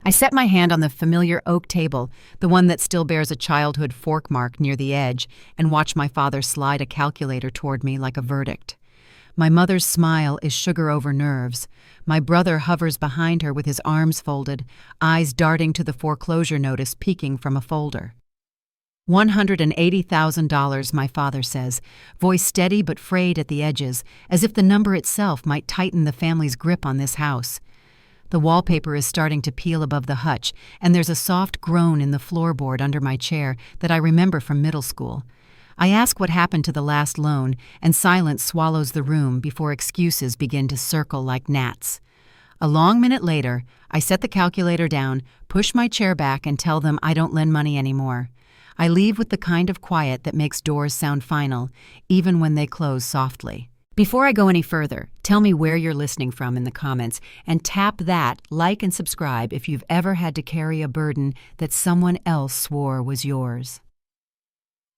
I set my hand on the familiar oak table, the one that still bears a childhood fork mark near the edge, and watch my father slide a calculator toward me like a verdict. My mother's smile is sugar over nerves. My brother hovers behind her with his arms folded, eyes darting to the foreclosure notice peeking from a folder. $180,000, my father says, voice steady but frayed at the edges, as if the number itself might tighten the family's grip on this house. The wallpaper is starting to peel above the hutch, and there's a soft groan in the floorboard under my chair that I remember from middle school. I ask what happened to the last loan, and silence swallows the room before excuses begin to circle like gnats. A long minute later, I set the calculator down, push my chair back, and tell them I don't lend money anymore. I leave with the kind of quiet that makes doors sound final, even when they close softly. Before I go any further, tell me where you're listening from in the comments, and tap that like and subscribe if you've ever had to carry a burden that someone else swore was yours.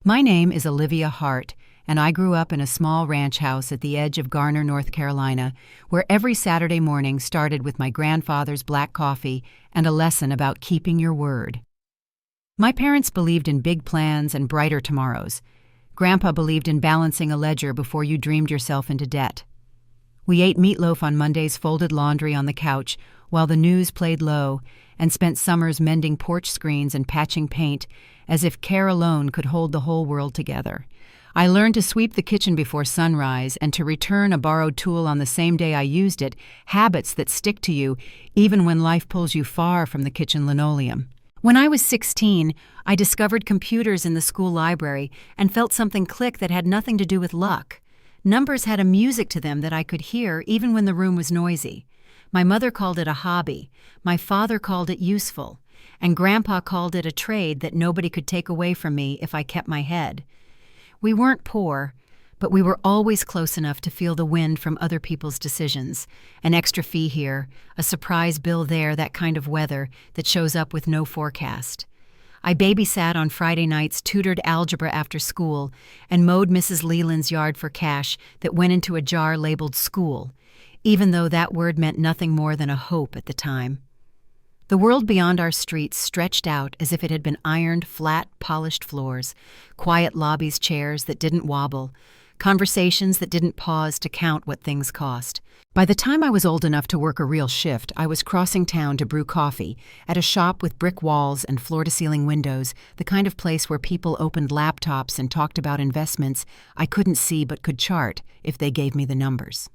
My name is Olivia Hart, and I grew up in a small ranch house at the edge of Garner, North Carolina, where every Saturday morning started with my grandfather's black coffee and a lesson about keeping your word. My parents believed in big plans and brighter tomorrows. Grandpa believed in balancing a ledger before you dreamed yourself into debt. We ate meatloaf on Monday's folded laundry on the couch while the news played low, and spent summers mending porch screens and patching paint, as if care alone could hold the whole world together. I learned to sweep the kitchen before sunrise and to return a borrowed tool on the same day I used it, habits that stick to you even when life pulls you far from the kitchen linoleum. When I was 16, I discovered computers in the school library and felt something click that had nothing to do with luck. Numbers had a music to them that I could hear even when the room was noisy. My mother called it a hobby, my father called it useful, and Grandpa called it a trade that nobody could take away from me if I kept my head. We weren't poor, but we were always close enough to feel the wind from other people's decisions. An extra fee here, a surprise bill there, that kind of weather that shows up with no forecast. I babysat on Friday nights, tutored algebra after school, and mowed Mrs. Leland's yard for cash that went into a jar labeled school, even though that word meant nothing more than a hope at the time. The world beyond our streets stretched out as if it had been ironed, flat, polished floors, quiet lobbies, chairs that didn't wobble, conversations that didn't pause to count what things cost. By the time I was old enough to work a real shift, I was crossing town to brew coffee at a shop with brick walls and floor-to-ceiling windows, the kind of place where people opened laptops and talked about investments I couldn't see but could chart if they gave me the numbers.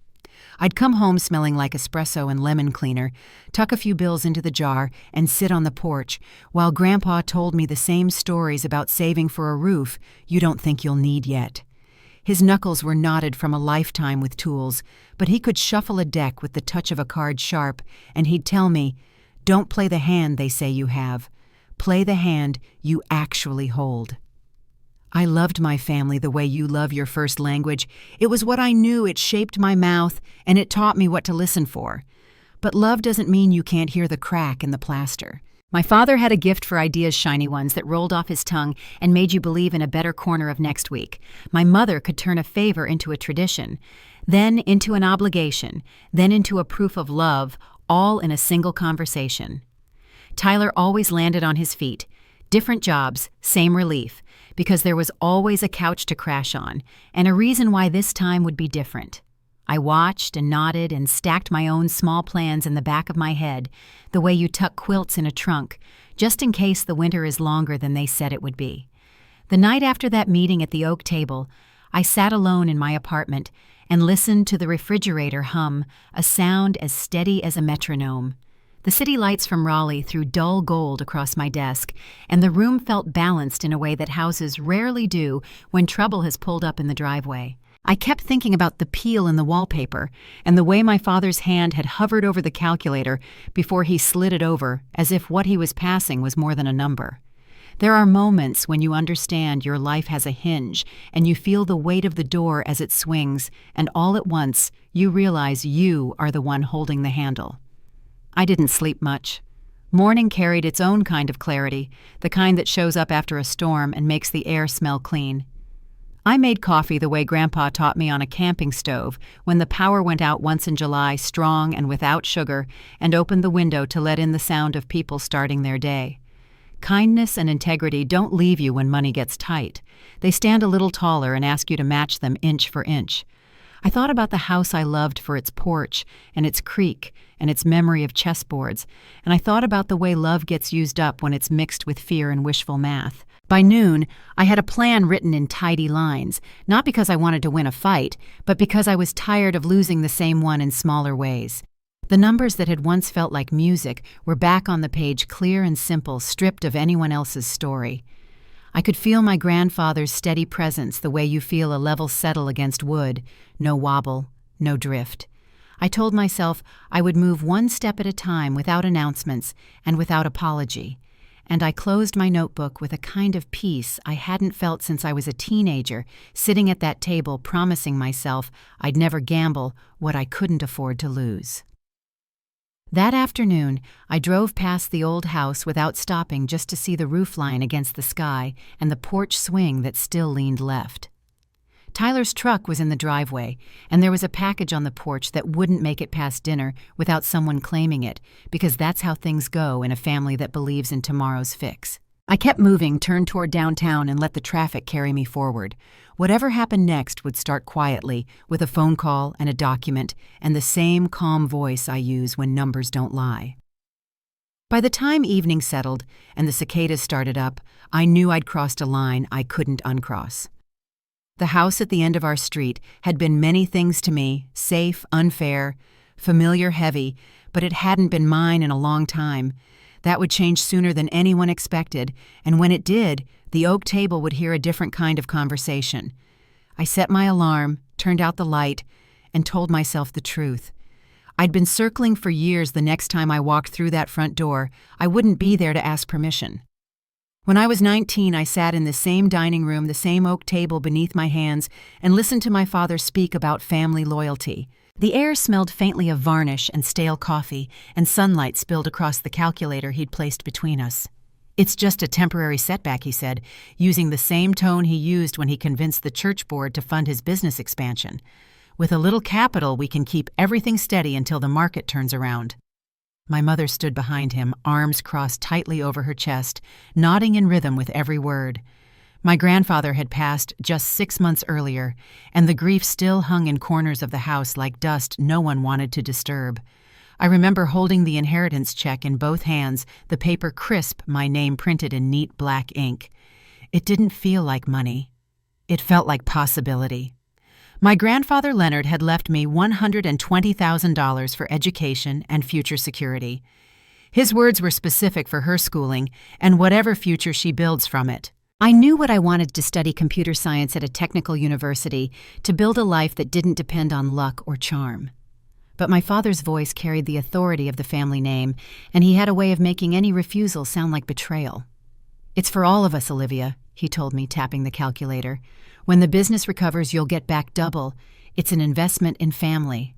I'd come home smelling like espresso and lemon cleaner, tuck a few bills into the jar, and sit on the porch while Grandpa told me the same stories about saving for a roof you don't think you'll need yet. His knuckles were knotted from a lifetime with tools, but he could shuffle a deck with the touch of a card sharp, and he'd tell me, "Don't play the hand they say you have. Play the hand you actually hold." I loved my family the way you love your first language. It was what I knew. It shaped my mouth, and it taught me what to listen for. But love doesn't mean you can't hear the crack in the plaster. My father had a gift for ideas, shiny ones that rolled off his tongue and made you believe in a better corner of next week. My mother could turn a favor into a tradition, then into an obligation, then into a proof of love, all in a single conversation. Tyler always landed on his feet. Different jobs, same relief, because there was always a couch to crash on, and a reason why this time would be different. I watched and nodded and stacked my own small plans in the back of my head, the way you tuck quilts in a trunk, just in case the winter is longer than they said it would be. The night after that meeting at the oak table, I sat alone in my apartment and listened to the refrigerator hum, a sound as steady as a metronome. The city lights from Raleigh threw dull gold across my desk, and the room felt balanced in a way that houses rarely do when trouble has pulled up in the driveway. I kept thinking about the peel in the wallpaper and the way my father's hand had hovered over the calculator before he slid it over, as if what he was passing was more than a number. There are moments when you understand your life has a hinge and you feel the weight of the door as it swings, and all at once you realize you are the one holding the handle. I didn't sleep much. Morning carried its own kind of clarity, the kind that shows up after a storm and makes the air smell clean. I made coffee the way Grandpa taught me on a camping stove when the power went out once in July, strong and without sugar, and opened the window to let in the sound of people starting their day. Kindness and integrity don't leave you when money gets tight. They stand a little taller and ask you to match them inch for inch. I thought about the house I loved for its porch and its creek and its memory of chessboards, and I thought about the way love gets used up when it's mixed with fear and wishful math. By noon, I had a plan written in tidy lines, not because I wanted to win a fight, but because I was tired of losing the same one in smaller ways. The numbers that had once felt like music were back on the page, clear and simple, stripped of anyone else's story. I could feel my grandfather's steady presence the way you feel a level settle against wood, no wobble, no drift. I told myself I would move one step at a time without announcements and without apology, and I closed my notebook with a kind of peace I hadn't felt since I was a teenager, sitting at that table promising myself I'd never gamble what I couldn't afford to lose. That afternoon, I drove past the old house without stopping just to see the roofline against the sky and the porch swing that still leaned left. Tyler's truck was in the driveway, and there was a package on the porch that wouldn't make it past dinner without someone claiming it, because that's how things go in a family that believes in tomorrow's fix. I kept moving, turned toward downtown, and let the traffic carry me forward. Whatever happened next would start quietly, with a phone call and a document, and the same calm voice I use when numbers don't lie. By the time evening settled and the cicadas started up, I knew I'd crossed a line I couldn't uncross. The house at the end of our street had been many things to me: safe, unfair, familiar, heavy, but it hadn't been mine in a long time. That would change sooner than anyone expected, and when it did, the oak table would hear a different kind of conversation. I set my alarm, turned out the light, and told myself the truth. I'd been circling for years the next time I walked through that front door. I wouldn't be there to ask permission. When I was 19, I sat in the same dining room, the same oak table beneath my hands, and listened to my father speak about family loyalty. The air smelled faintly of varnish and stale coffee, and sunlight spilled across the calculator he'd placed between us. "It's just a temporary setback," he said, using the same tone he used when he convinced the church board to fund his business expansion. "With a little capital, we can keep everything steady until the market turns around." My mother stood behind him, arms crossed tightly over her chest, nodding in rhythm with every word. My grandfather had passed just 6 months earlier, and the grief still hung in corners of the house like dust no one wanted to disturb. I remember holding the inheritance check in both hands, the paper crisp, my name printed in neat black ink. It didn't feel like money. It felt like possibility. My grandfather Leonard had left me $120,000 for education and future security. His words were specific for her schooling and whatever future she builds from it. I knew what I wanted: to study computer science at a technical university, to build a life that didn't depend on luck or charm. But my father's voice carried the authority of the family name, and he had a way of making any refusal sound like betrayal. "It's for all of us, Olivia," he told me, tapping the calculator. "When the business recovers, you'll get back double. It's an investment in family."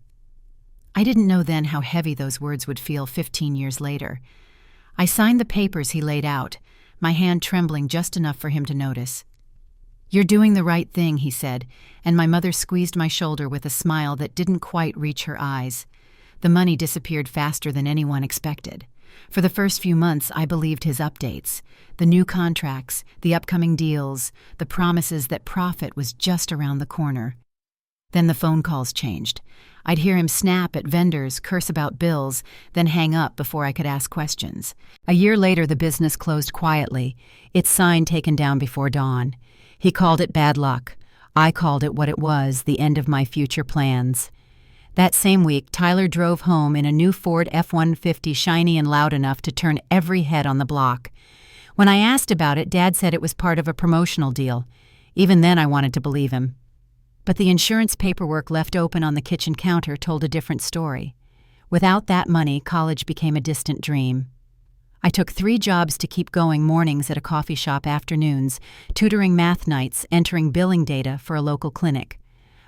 I didn't know then how heavy those words would feel 15 years later. I signed the papers he laid out, my hand trembling just enough for him to notice. "You're doing the right thing," he said, and my mother squeezed my shoulder with a smile that didn't quite reach her eyes. The money disappeared faster than anyone expected. For the first few months, I believed his updates, the new contracts, the upcoming deals, the promises that profit was just around the corner. Then the phone calls changed. I'd hear him snap at vendors, curse about bills, then hang up before I could ask questions. A year later, the business closed quietly, its sign taken down before dawn. He called it bad luck. I called it what it was: the end of my future plans. That same week, Tyler drove home in a new Ford F-150, shiny and loud enough to turn every head on the block. When I asked about it, Dad said it was part of a promotional deal. Even then, I wanted to believe him. But the insurance paperwork left open on the kitchen counter told a different story. Without that money, college became a distant dream. I took 3 jobs to keep going: mornings at a coffee shop, afternoons, tutoring math nights, entering billing data for a local clinic.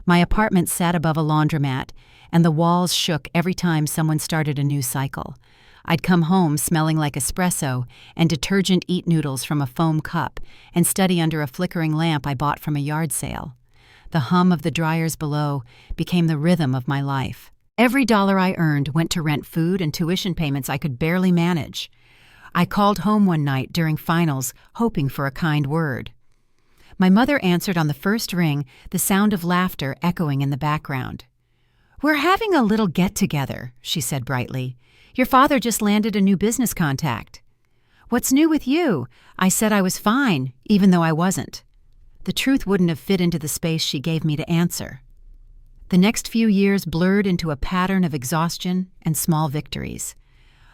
My apartment sat above a laundromat, and the walls shook every time someone started a new cycle. I'd come home smelling like espresso and detergent eat noodles from a foam cup and study under a flickering lamp I bought from a yard sale. The hum of the dryers below became the rhythm of my life. Every dollar I earned went to rent food and tuition payments I could barely manage. I called home one night during finals, hoping for a kind word. My mother answered on the first ring, the sound of laughter echoing in the background. "We're having a little get-together," she said brightly. "Your father just landed a new business contact." "What's new with you?" I said I was fine, even though I wasn't. The truth wouldn't have fit into the space she gave me to answer. The next few years blurred into a pattern of exhaustion and small victories.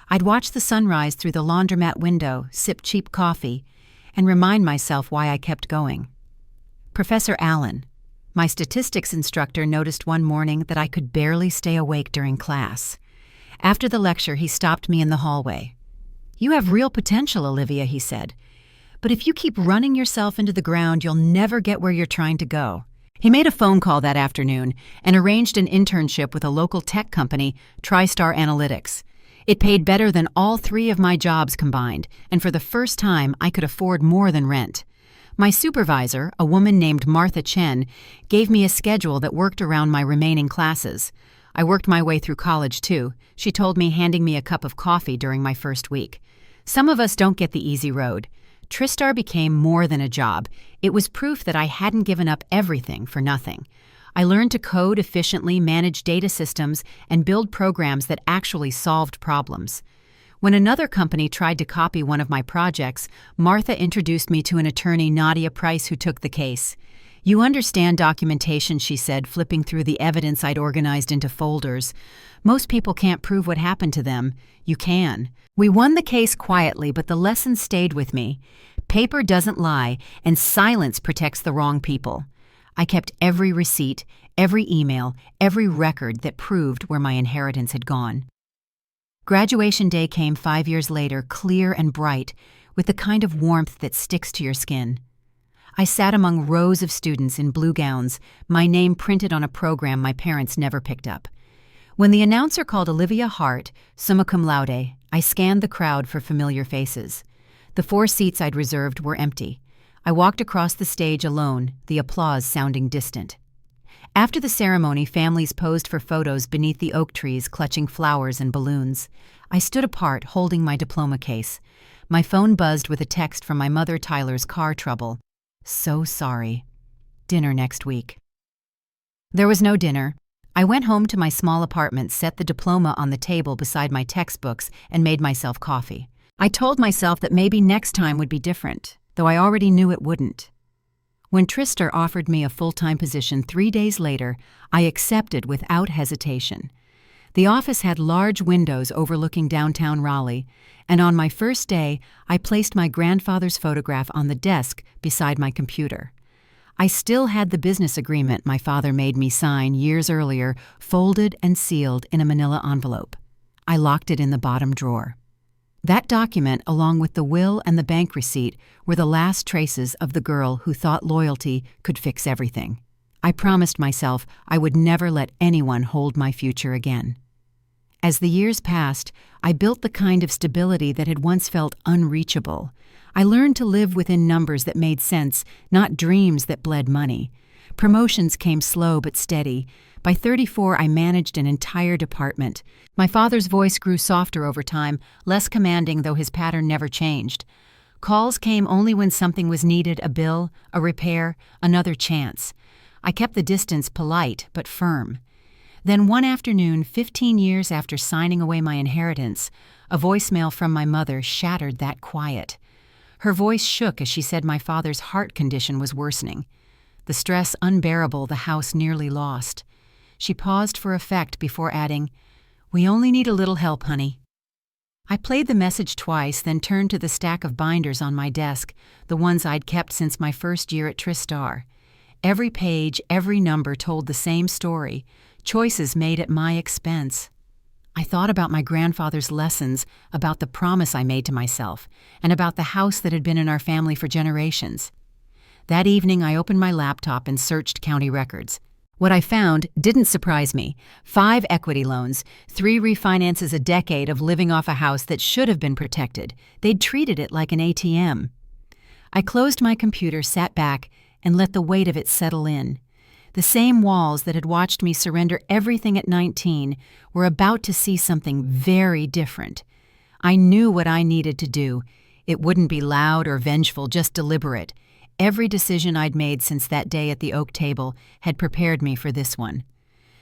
I'd watch the sunrise through the laundromat window, sip cheap coffee, and remind myself why I kept going. Professor Allen, my statistics instructor, noticed one morning that I could barely stay awake during class. After the lecture, he stopped me in the hallway. "You have real potential, Olivia," he said. "But if you keep running yourself into the ground, you'll never get where you're trying to go." He made a phone call that afternoon and arranged an internship with a local tech company, TriStar Analytics. It paid better than all 3 of my jobs combined, and for the first time I could afford more than rent. My supervisor, a woman named Martha Chen, gave me a schedule that worked around my remaining classes. I worked my way through college too, she told me, handing me a cup of coffee during my first week. Some of us don't get the easy road. TriStar became more than a job. It was proof that I hadn't given up everything for nothing. I learned to code efficiently, manage data systems, and build programs that actually solved problems. When another company tried to copy one of my projects, Martha introduced me to an attorney, Nadia Price, who took the case. "You understand documentation," she said, flipping through the evidence I'd organized into folders. "Most people can't prove what happened to them. You can." We won the case quietly, but the lesson stayed with me. Paper doesn't lie, and silence protects the wrong people. I kept every receipt, every email, every record that proved where my inheritance had gone. Graduation day came 5 years later, clear and bright, with the kind of warmth that sticks to your skin. I sat among rows of students in blue gowns, my name printed on a program my parents never picked up. When the announcer called Olivia Hart, summa cum laude, I scanned the crowd for familiar faces. The 4 seats I'd reserved were empty. I walked across the stage alone, the applause sounding distant. After the ceremony, families posed for photos beneath the oak trees, clutching flowers and balloons. I stood apart, holding my diploma case. My phone buzzed with a text from my mother, Tyler's car trouble. "So sorry. Dinner next week." There was no dinner. I went home to my small apartment, set the diploma on the table beside my textbooks, and made myself coffee. I told myself that maybe next time would be different, though I already knew it wouldn't. When TriStar offered me a full-time position 3 days later, I accepted without hesitation. The office had large windows overlooking downtown Raleigh, and on my first day, I placed my grandfather's photograph on the desk beside my computer. I still had the business agreement my father made me sign years earlier, folded and sealed in a manila envelope. I locked it in the bottom drawer. That document, along with the will and the bank receipt, were the last traces of the girl who thought loyalty could fix everything. I promised myself I would never let anyone hold my future again. As the years passed, I built the kind of stability that had once felt unreachable. I learned to live within numbers that made sense, not dreams that bled money. Promotions came slow but steady. By 34, I managed an entire department. My father's voice grew softer over time, less commanding, though his pattern never changed. Calls came only when something was needed, a bill, a repair, another chance. I kept the distance polite but firm. Then one afternoon, 15 years after signing away my inheritance, a voicemail from my mother shattered that quiet. Her voice shook as she said my father's heart condition was worsening. The stress unbearable, the house nearly lost. She paused for effect before adding, "We only need a little help, honey." I played the message twice, then turned to the stack of binders on my desk, the ones I'd kept since my first year at TriStar. Every page, every number told the same story, choices made at my expense. I thought about my grandfather's lessons, about the promise I made to myself, and about the house that had been in our family for generations. That evening, I opened my laptop and searched county records. What I found didn't surprise me. 5 equity loans, 3 refinances, a decade of living off a house that should have been protected. They'd treated it like an ATM. I closed my computer, sat back, and let the weight of it settle in. The same walls that had watched me surrender everything at 19 were about to see something very different. I knew what I needed to do. It wouldn't be loud or vengeful, just deliberate. Every decision I'd made since that day at the oak table had prepared me for this one.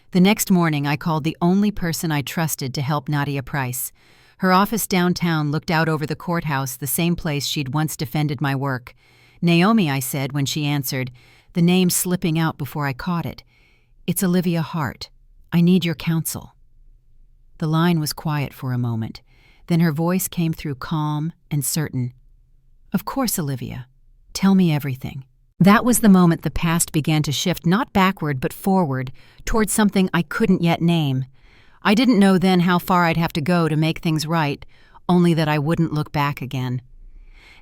The next morning, I called the only person I trusted to help Nadia Price. Her office downtown looked out over the courthouse, the same place she'd once defended my work. "Naomi," I said when she answered, the name slipping out before I caught it. "It's Olivia Hart. I need your counsel." The line was quiet for a moment. Then her voice came through, calm and certain. "Of course, Olivia. Tell me everything." That was the moment the past began to shift, not backward but forward, toward something I couldn't yet name. I didn't know then how far I'd have to go to make things right, only that I wouldn't look back again.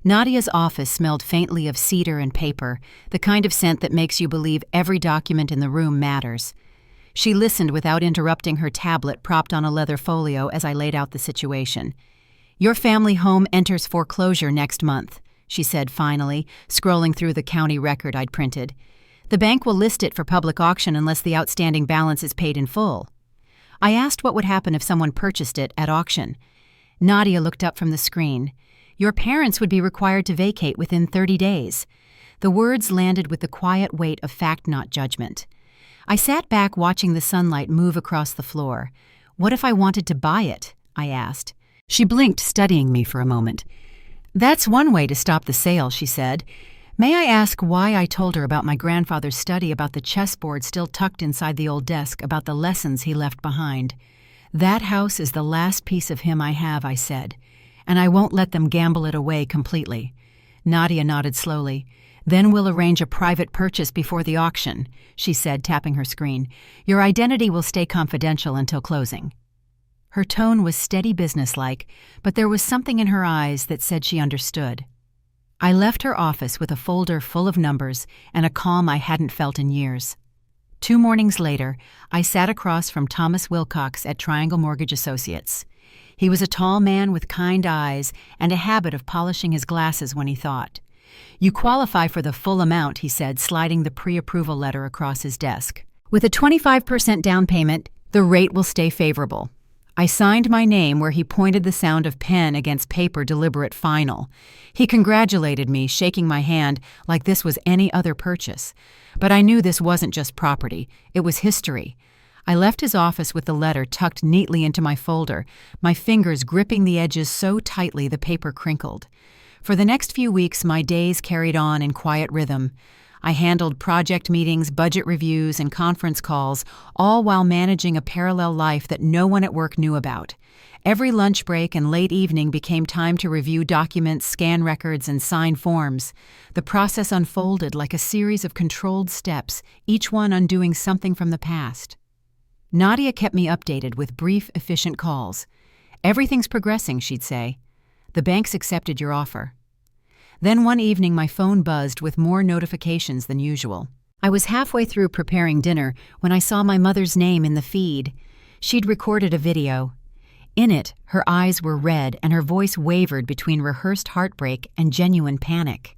Nadia's office smelled faintly of cedar and paper, the kind of scent that makes you believe every document in the room matters. She listened without interrupting her tablet propped on a leather folio as I laid out the situation. "Your family home enters foreclosure next month," she said finally, scrolling through the county record I'd printed. "The bank will list it for public auction unless the outstanding balance is paid in full." I asked what would happen if someone purchased it at auction. Nadia looked up from the screen. "Your parents would be required to vacate within 30 days. The words landed with the quiet weight of fact, not judgment. I sat back watching the sunlight move across the floor. "What if I wanted to buy it?" I asked. She blinked, studying me for a moment. "That's one way to stop the sale," she said. "May I ask why I told her about my grandfather's study, about the chessboard still tucked inside the old desk, about the lessons he left behind? That house is the last piece of him I have," I said, "and I won't let them gamble it away completely." Nadia nodded slowly. "Then we'll arrange a private purchase before the auction," she said, tapping her screen. "Your identity will stay confidential until closing." Her tone was steady, businesslike, but there was something in her eyes that said she understood. I left her office with a folder full of numbers and a calm I hadn't felt in years. 2 mornings later, I sat across from Thomas Wilcox at Triangle Mortgage Associates. He was a tall man with kind eyes and a habit of polishing his glasses when he thought. "You qualify for the full amount," he said, sliding the pre-approval letter across his desk. "With a 25% down payment, the rate will stay favorable." I signed my name where he pointed the sound of pen against paper, deliberate, final. He congratulated me, shaking my hand like this was any other purchase. But I knew this wasn't just property, it was history. I left his office with the letter tucked neatly into my folder, my fingers gripping the edges so tightly the paper crinkled. For the next few weeks, my days carried on in quiet rhythm. I handled project meetings, budget reviews, and conference calls, all while managing a parallel life that no one at work knew about. Every lunch break and late evening became time to review documents, scan records, and sign forms. The process unfolded like a series of controlled steps, each one undoing something from the past. Nadia kept me updated with brief, efficient calls. "Everything's progressing," she'd say. "The bank's accepted your offer." Then one evening my phone buzzed with more notifications than usual. I was halfway through preparing dinner when I saw my mother's name in the feed. She'd recorded a video. In it, her eyes were red and her voice wavered between rehearsed heartbreak and genuine panic.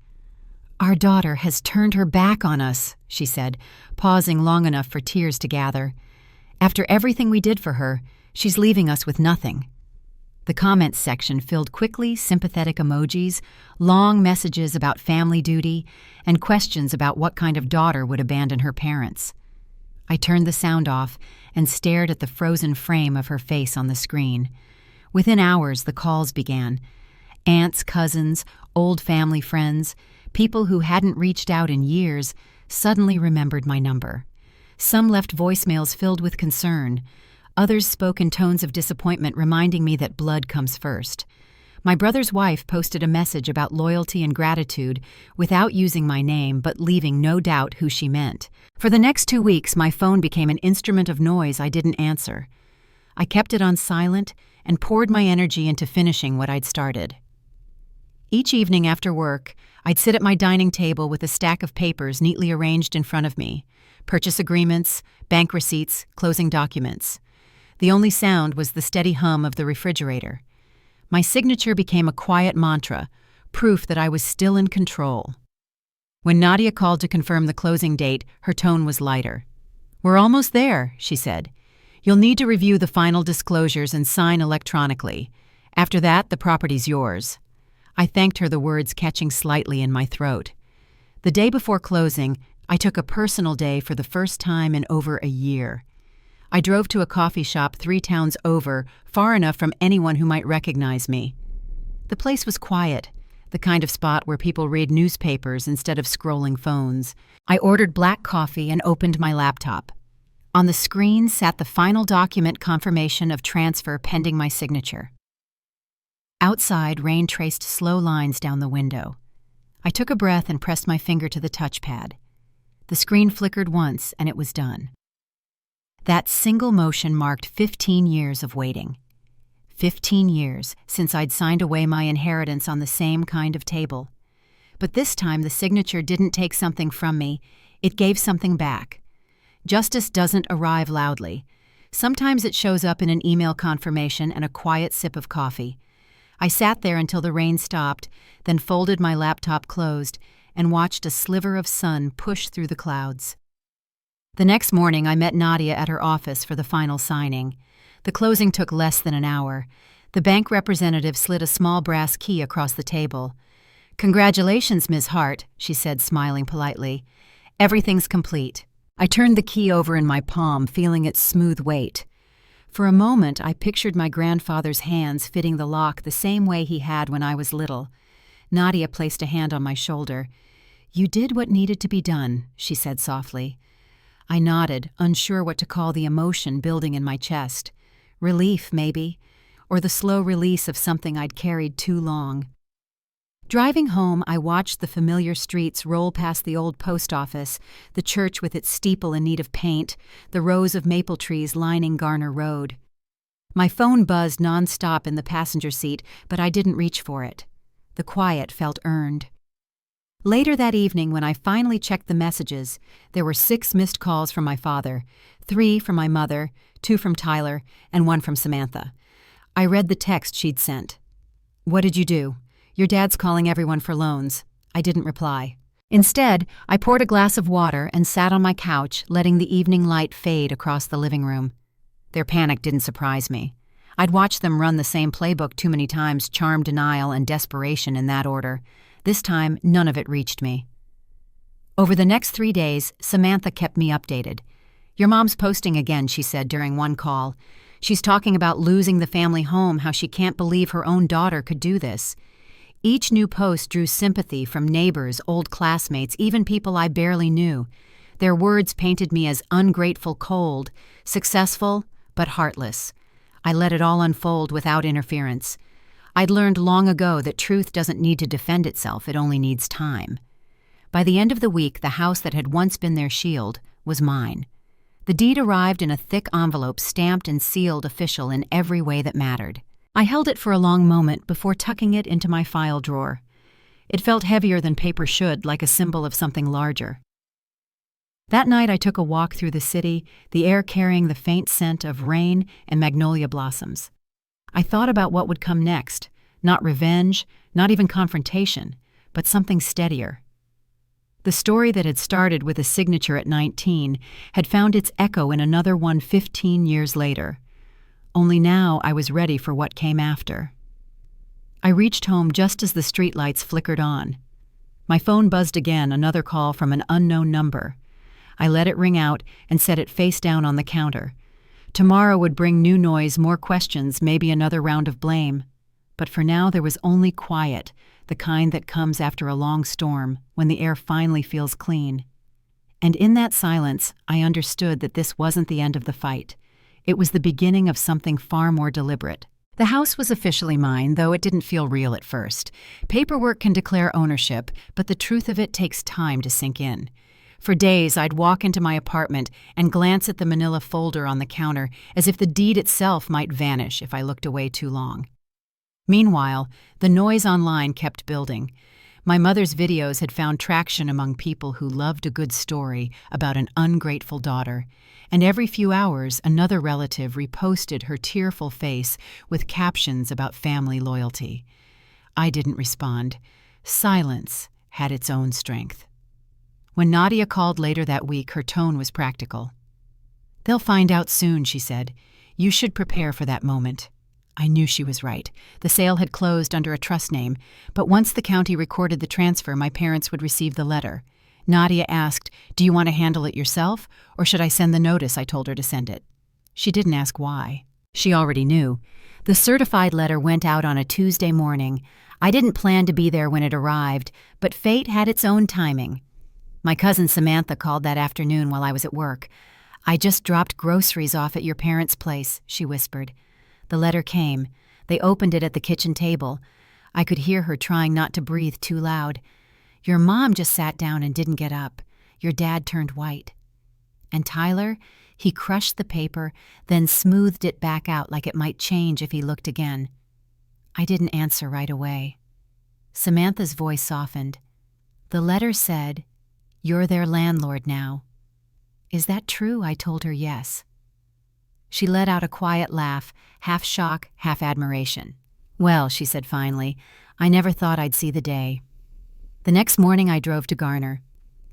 "Our daughter has turned her back on us," she said, pausing long enough for tears to gather. "After everything we did for her, she's leaving us with nothing." The comments section filled quickly, sympathetic emojis, long messages about family duty, and questions about what kind of daughter would abandon her parents. I turned the sound off and stared at the frozen frame of her face on the screen. Within hours, the calls began. Aunts, cousins, old family friends, people who hadn't reached out in years, suddenly remembered my number. Some left voicemails filled with concern. Others spoke in tones of disappointment, reminding me that blood comes first. My brother's wife posted a message about loyalty and gratitude without using my name, but leaving no doubt who she meant. For the next 2 weeks, my phone became an instrument of noise I didn't answer. I kept it on silent and poured my energy into finishing what I'd started. Each evening after work, I'd sit at my dining table with a stack of papers neatly arranged in front of me. purchase agreements, bank receipts, closing documents. The only sound was the steady hum of the refrigerator. My signature became a quiet mantra, proof that I was still in control. When Nadia called to confirm the closing date, her tone was lighter. "We're almost there," she said. "You'll need to review the final disclosures and sign electronically. After that, the property's yours." I thanked her, the words catching slightly in my throat. The day before closing, I took a personal day for the first time in over a year. I drove to a coffee shop 3 towns over, far enough from anyone who might recognize me. The place was quiet, the kind of spot where people read newspapers instead of scrolling phones. I ordered black coffee and opened my laptop. On the screen sat the final document confirmation of transfer pending my signature. Outside, rain traced slow lines down the window. I took a breath and pressed my finger to the touchpad. The screen flickered once, and it was done. That single motion marked 15 years of waiting. 15 years since I'd signed away my inheritance on the same kind of table. But this time the signature didn't take something from me, it gave something back. Justice doesn't arrive loudly. Sometimes it shows up in an email confirmation and a quiet sip of coffee. I sat there until the rain stopped, then folded my laptop closed and watched a sliver of sun push through the clouds. The next morning I met Nadia at her office for the final signing. The closing took less than an hour. The bank representative slid a small brass key across the table. "Congratulations, Ms. Hart," she said, smiling politely. "Everything's complete." I turned the key over in my palm, feeling its smooth weight. For a moment, I pictured my grandfather's hands fitting the lock the same way he had when I was little. Nadia placed a hand on my shoulder. "You did what needed to be done," she said softly. I nodded, unsure what to call the emotion building in my chest. Relief, maybe, or the slow release of something I'd carried too long. Driving home, I watched the familiar streets roll past the old post office, the church with its steeple in need of paint, the rows of maple trees lining Garner Road. My phone buzzed nonstop in the passenger seat, but I didn't reach for it. The quiet felt earned. Later that evening, when I finally checked the messages, there were 6 missed calls from my father, 3 from my mother, 2 from Tyler, and 1 from Samantha. I read the text she'd sent. "What did you do? Your dad's calling everyone for loans." I didn't reply. Instead, I poured a glass of water and sat on my couch, letting the evening light fade across the living room. Their panic didn't surprise me. I'd watched them run the same playbook too many times, charm, denial, and desperation in that order. This time, none of it reached me. Over the next 3 days, Samantha kept me updated. "Your mom's posting again," she said during one call. "She's talking about losing the family home, how she can't believe her own daughter could do this." Each new post drew sympathy from neighbors, old classmates, even people I barely knew. Their words painted me as ungrateful, cold, successful, but heartless. I let it all unfold without interference. I'd learned long ago that truth doesn't need to defend itself, it only needs time. By the end of the week, the house that had once been their shield was mine. The deed arrived in a thick envelope stamped and sealed official in every way that mattered. I held it for a long moment before tucking it into my file drawer. It felt heavier than paper should, like a symbol of something larger. That night I took a walk through the city, the air carrying the faint scent of rain and magnolia blossoms. I thought about what would come next, not revenge, not even confrontation, but something steadier. The story that had started with a signature at 19 had found its echo in another one 15 years later. Only now I was ready for what came after. I reached home just as the streetlights flickered on. My phone buzzed again, another call from an unknown number. I let it ring out and set it face down on the counter. Tomorrow would bring new noise, more questions, maybe another round of blame. But for now there was only quiet, the kind that comes after a long storm, when the air finally feels clean. And in that silence, I understood that this wasn't the end of the fight. It was the beginning of something far more deliberate. The house was officially mine, though it didn't feel real at first. Paperwork can declare ownership, but the truth of it takes time to sink in. For days, I'd walk into my apartment and glance at the manila folder on the counter as if the deed itself might vanish if I looked away too long. Meanwhile, the noise online kept building. My mother's videos had found traction among people who loved a good story about an ungrateful daughter, and every few hours another relative reposted her tearful face with captions about family loyalty. I didn't respond. Silence had its own strength. When Nadia called later that week, her tone was practical. "They'll find out soon," she said. "You should prepare for that moment." I knew she was right. The sale had closed under a trust name, but once the county recorded the transfer, my parents would receive the letter. Nadia asked, "Do you want to handle it yourself, or should I send the notice?" I told her to send it. She didn't ask why. She already knew. The certified letter went out on a Tuesday morning. I didn't plan to be there when it arrived, but fate had its own timing. My cousin Samantha called that afternoon while I was at work. "I just dropped groceries off at your parents' place," she whispered. The letter came. They opened it at the kitchen table. I could hear her trying not to breathe too loud. "Your mom just sat down and didn't get up. Your dad turned white." And Tyler, he crushed the paper, then smoothed it back out like it might change if he looked again. I didn't answer right away. Samantha's voice softened. "The letter said, 'You're their landlord now.'" "Is that true?" I told her yes. She let out a quiet laugh, half shock, half admiration. "Well," she said finally, "I never thought I'd see the day." The next morning I drove to Garner.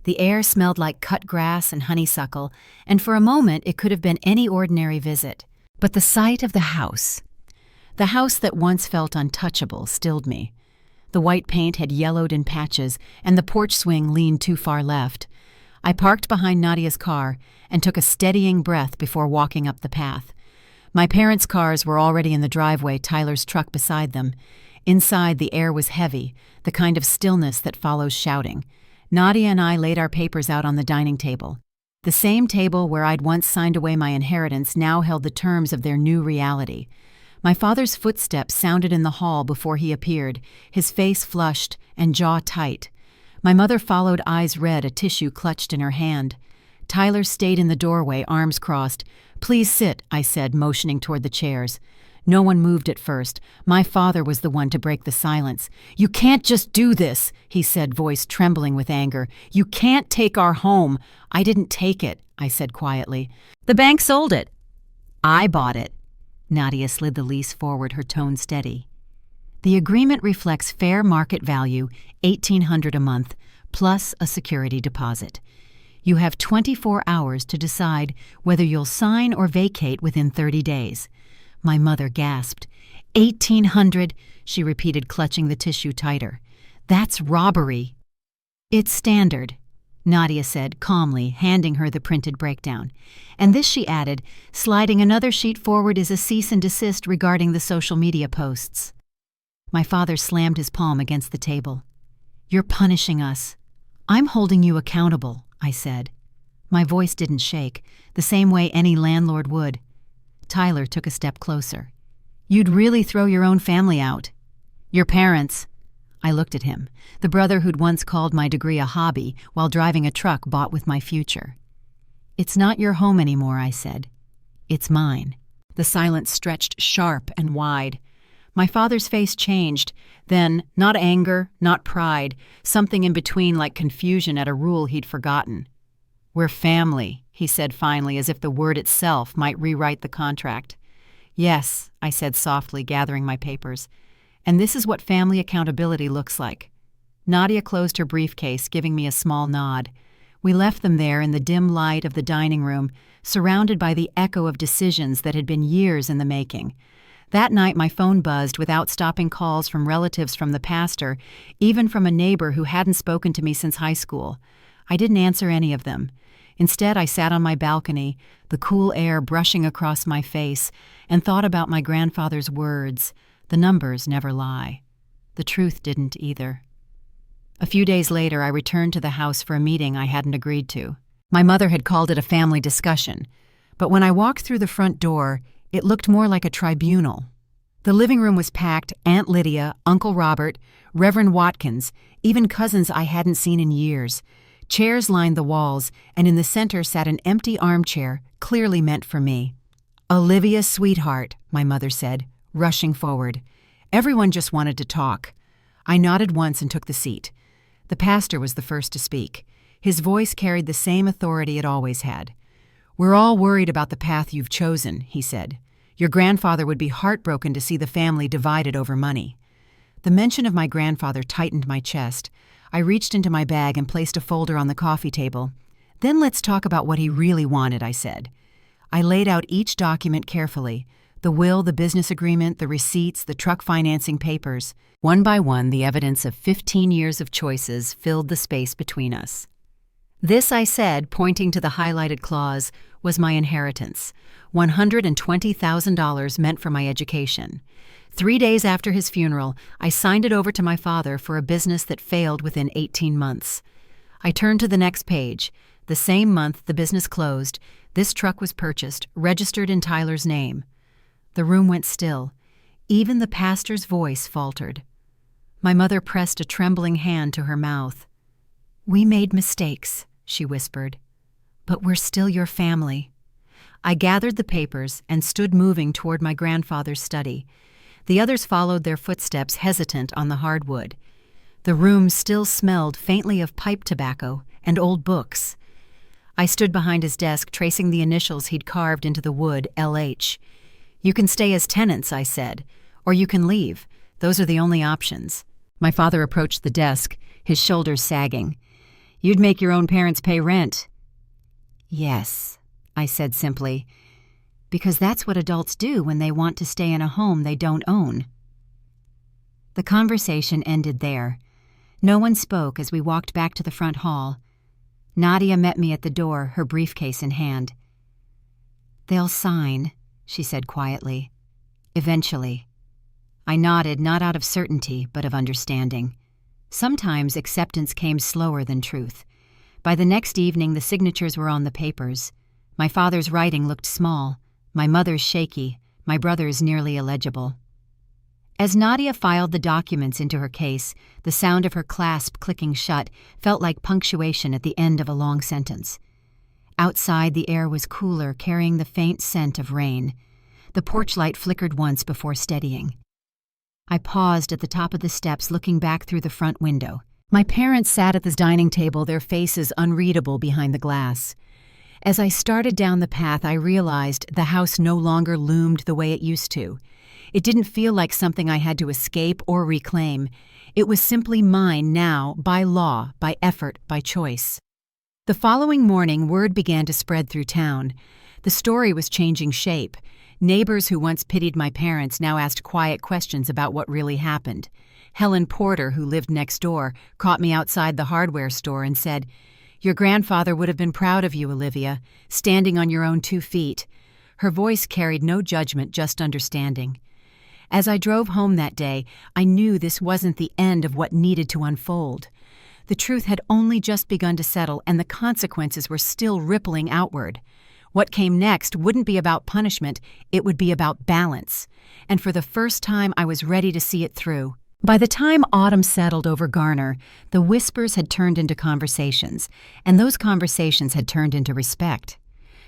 The air smelled like cut grass and honeysuckle, and for a moment it could have been any ordinary visit. But the sight of the house that once felt untouchable, stilled me. The white paint had yellowed in patches, and the porch swing leaned too far left. I parked behind Nadia's car and took a steadying breath before walking up the path. My parents' cars were already in the driveway, Tyler's truck beside them. Inside, the air was heavy, the kind of stillness that follows shouting. Nadia and I laid our papers out on the dining table. The same table where I'd once signed away my inheritance now held the terms of their new reality. My father's footsteps sounded in the hall before he appeared, his face flushed and jaw tight. My mother followed, eyes red, a tissue clutched in her hand. Tyler stayed in the doorway, arms crossed. "Please sit," I said, motioning toward the chairs. No one moved at first. My father was the one to break the silence. "You can't just do this," he said, voice trembling with anger. "You can't take our home." "I didn't take it," I said quietly. "The bank sold it." "I bought it." Nadia slid the lease forward, her tone steady. "The agreement reflects fair market value, $1,800 a month, plus a security deposit. You have 24 hours to decide whether you'll sign or vacate within 30 days. My mother gasped. $1,800, she repeated, clutching the tissue tighter. "That's robbery." "It's standard," Nadia said calmly, handing her the printed breakdown. "And this," she added, sliding another sheet forward, "is a cease and desist regarding the social media posts." My father slammed his palm against the table. "You're punishing us." "I'm holding you accountable," I said. My voice didn't shake, the same way any landlord would. Tyler took a step closer. "You'd really throw your own family out." "Your parents." I looked at him, the brother who'd once called my degree a hobby while driving a truck bought with my future. "It's not your home anymore," I said. "It's mine." The silence stretched sharp and wide. My father's face changed, then, not anger, not pride, something in between like confusion at a rule he'd forgotten. "We're family," he said finally, as if the word itself might rewrite the contract. "Yes," I said softly, gathering my papers. "And this is what family accountability looks like." Nadia closed her briefcase, giving me a small nod. We left them there in the dim light of the dining room, surrounded by the echo of decisions that had been years in the making. That night my phone buzzed without stopping calls from relatives, from the pastor, even from a neighbor who hadn't spoken to me since high school. I didn't answer any of them. Instead, I sat on my balcony, the cool air brushing across my face, and thought about my grandfather's words. The numbers never lie. The truth didn't either. A few days later, I returned to the house for a meeting I hadn't agreed to. My mother had called it a family discussion, but when I walked through the front door, it looked more like a tribunal. The living room was packed, Aunt Lydia, Uncle Robert, Reverend Watkins, even cousins I hadn't seen in years. Chairs lined the walls, and in the center sat an empty armchair, clearly meant for me. "Olivia, sweetheart," my mother said, rushing forward. Everyone just wanted to talk. I nodded once and took the seat. The pastor was the first to speak. His voice carried the same authority it always had. "We're all worried about the path you've chosen," he said. "Your grandfather would be heartbroken to see the family divided over money." The mention of my grandfather tightened my chest. I reached into my bag and placed a folder on the coffee table. "Then let's talk about what he really wanted," I said. I laid out each document carefully: the will, the business agreement, the receipts, the truck financing papers. One by one, the evidence of 15 years of choices filled the space between us. This, I said, pointing to the highlighted clause, was my inheritance, $120,000 meant for my education. 3 days after his funeral, I signed it over to my father for a business that failed within 18 months. I turned to the next page. The same month the business closed, this truck was purchased, registered in Tyler's name. The room went still. Even the pastor's voice faltered. My mother pressed a trembling hand to her mouth. "We made mistakes," she whispered, "but we're still your family." I gathered the papers and stood moving toward my grandfather's study. The others followed their footsteps, hesitant on the hardwood. The room still smelled faintly of pipe tobacco and old books. I stood behind his desk, tracing the initials he'd carved into the wood, LH. "You can stay as tenants," I said, "or you can leave. Those are the only options." My father approached the desk, his shoulders sagging. "You'd make your own parents pay rent." "Yes," I said simply, "because that's what adults do when they want to stay in a home they don't own." The conversation ended there. No one spoke as we walked back to the front hall. Nadia met me at the door, her briefcase in hand. "They'll sign," she said quietly. "Eventually." I nodded, not out of certainty, but of understanding. Sometimes acceptance came slower than truth. By the next evening, the signatures were on the papers. My father's writing looked small, my mother's shaky, my brother's nearly illegible. As Nadia filed the documents into her case, the sound of her clasp clicking shut felt like punctuation at the end of a long sentence. Outside, the air was cooler, carrying the faint scent of rain. The porch light flickered once before steadying. I paused at the top of the steps, looking back through the front window. My parents sat at the dining table, their faces unreadable behind the glass. As I started down the path, I realized the house no longer loomed the way it used to. It didn't feel like something I had to escape or reclaim. It was simply mine now, by law, by effort, by choice. The following morning, word began to spread through town. The story was changing shape. Neighbors who once pitied my parents now asked quiet questions about what really happened. Helen Porter, who lived next door, caught me outside the hardware store and said, "Your grandfather would have been proud of you, Olivia, standing on your own 2 feet." Her voice carried no judgment, just understanding. As I drove home that day, I knew this wasn't the end of what needed to unfold. The truth had only just begun to settle, and the consequences were still rippling outward. What came next wouldn't be about punishment, it would be about balance. And for the first time, I was ready to see it through. By the time autumn settled over Garner, the whispers had turned into conversations, and those conversations had turned into respect.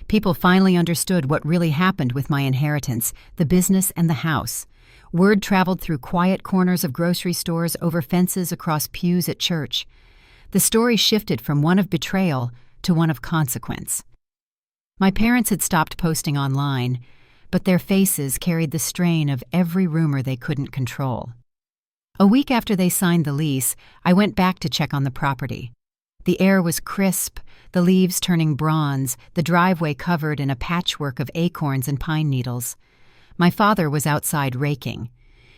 People finally understood what really happened with my inheritance, the business and the house. Word traveled through quiet corners of grocery stores, over fences, across pews at church. The story shifted from one of betrayal to one of consequence. My parents had stopped posting online, but their faces carried the strain of every rumor they couldn't control. A week after they signed the lease, I went back to check on the property. The air was crisp, the leaves turning bronze, the driveway covered in a patchwork of acorns and pine needles. My father was outside raking.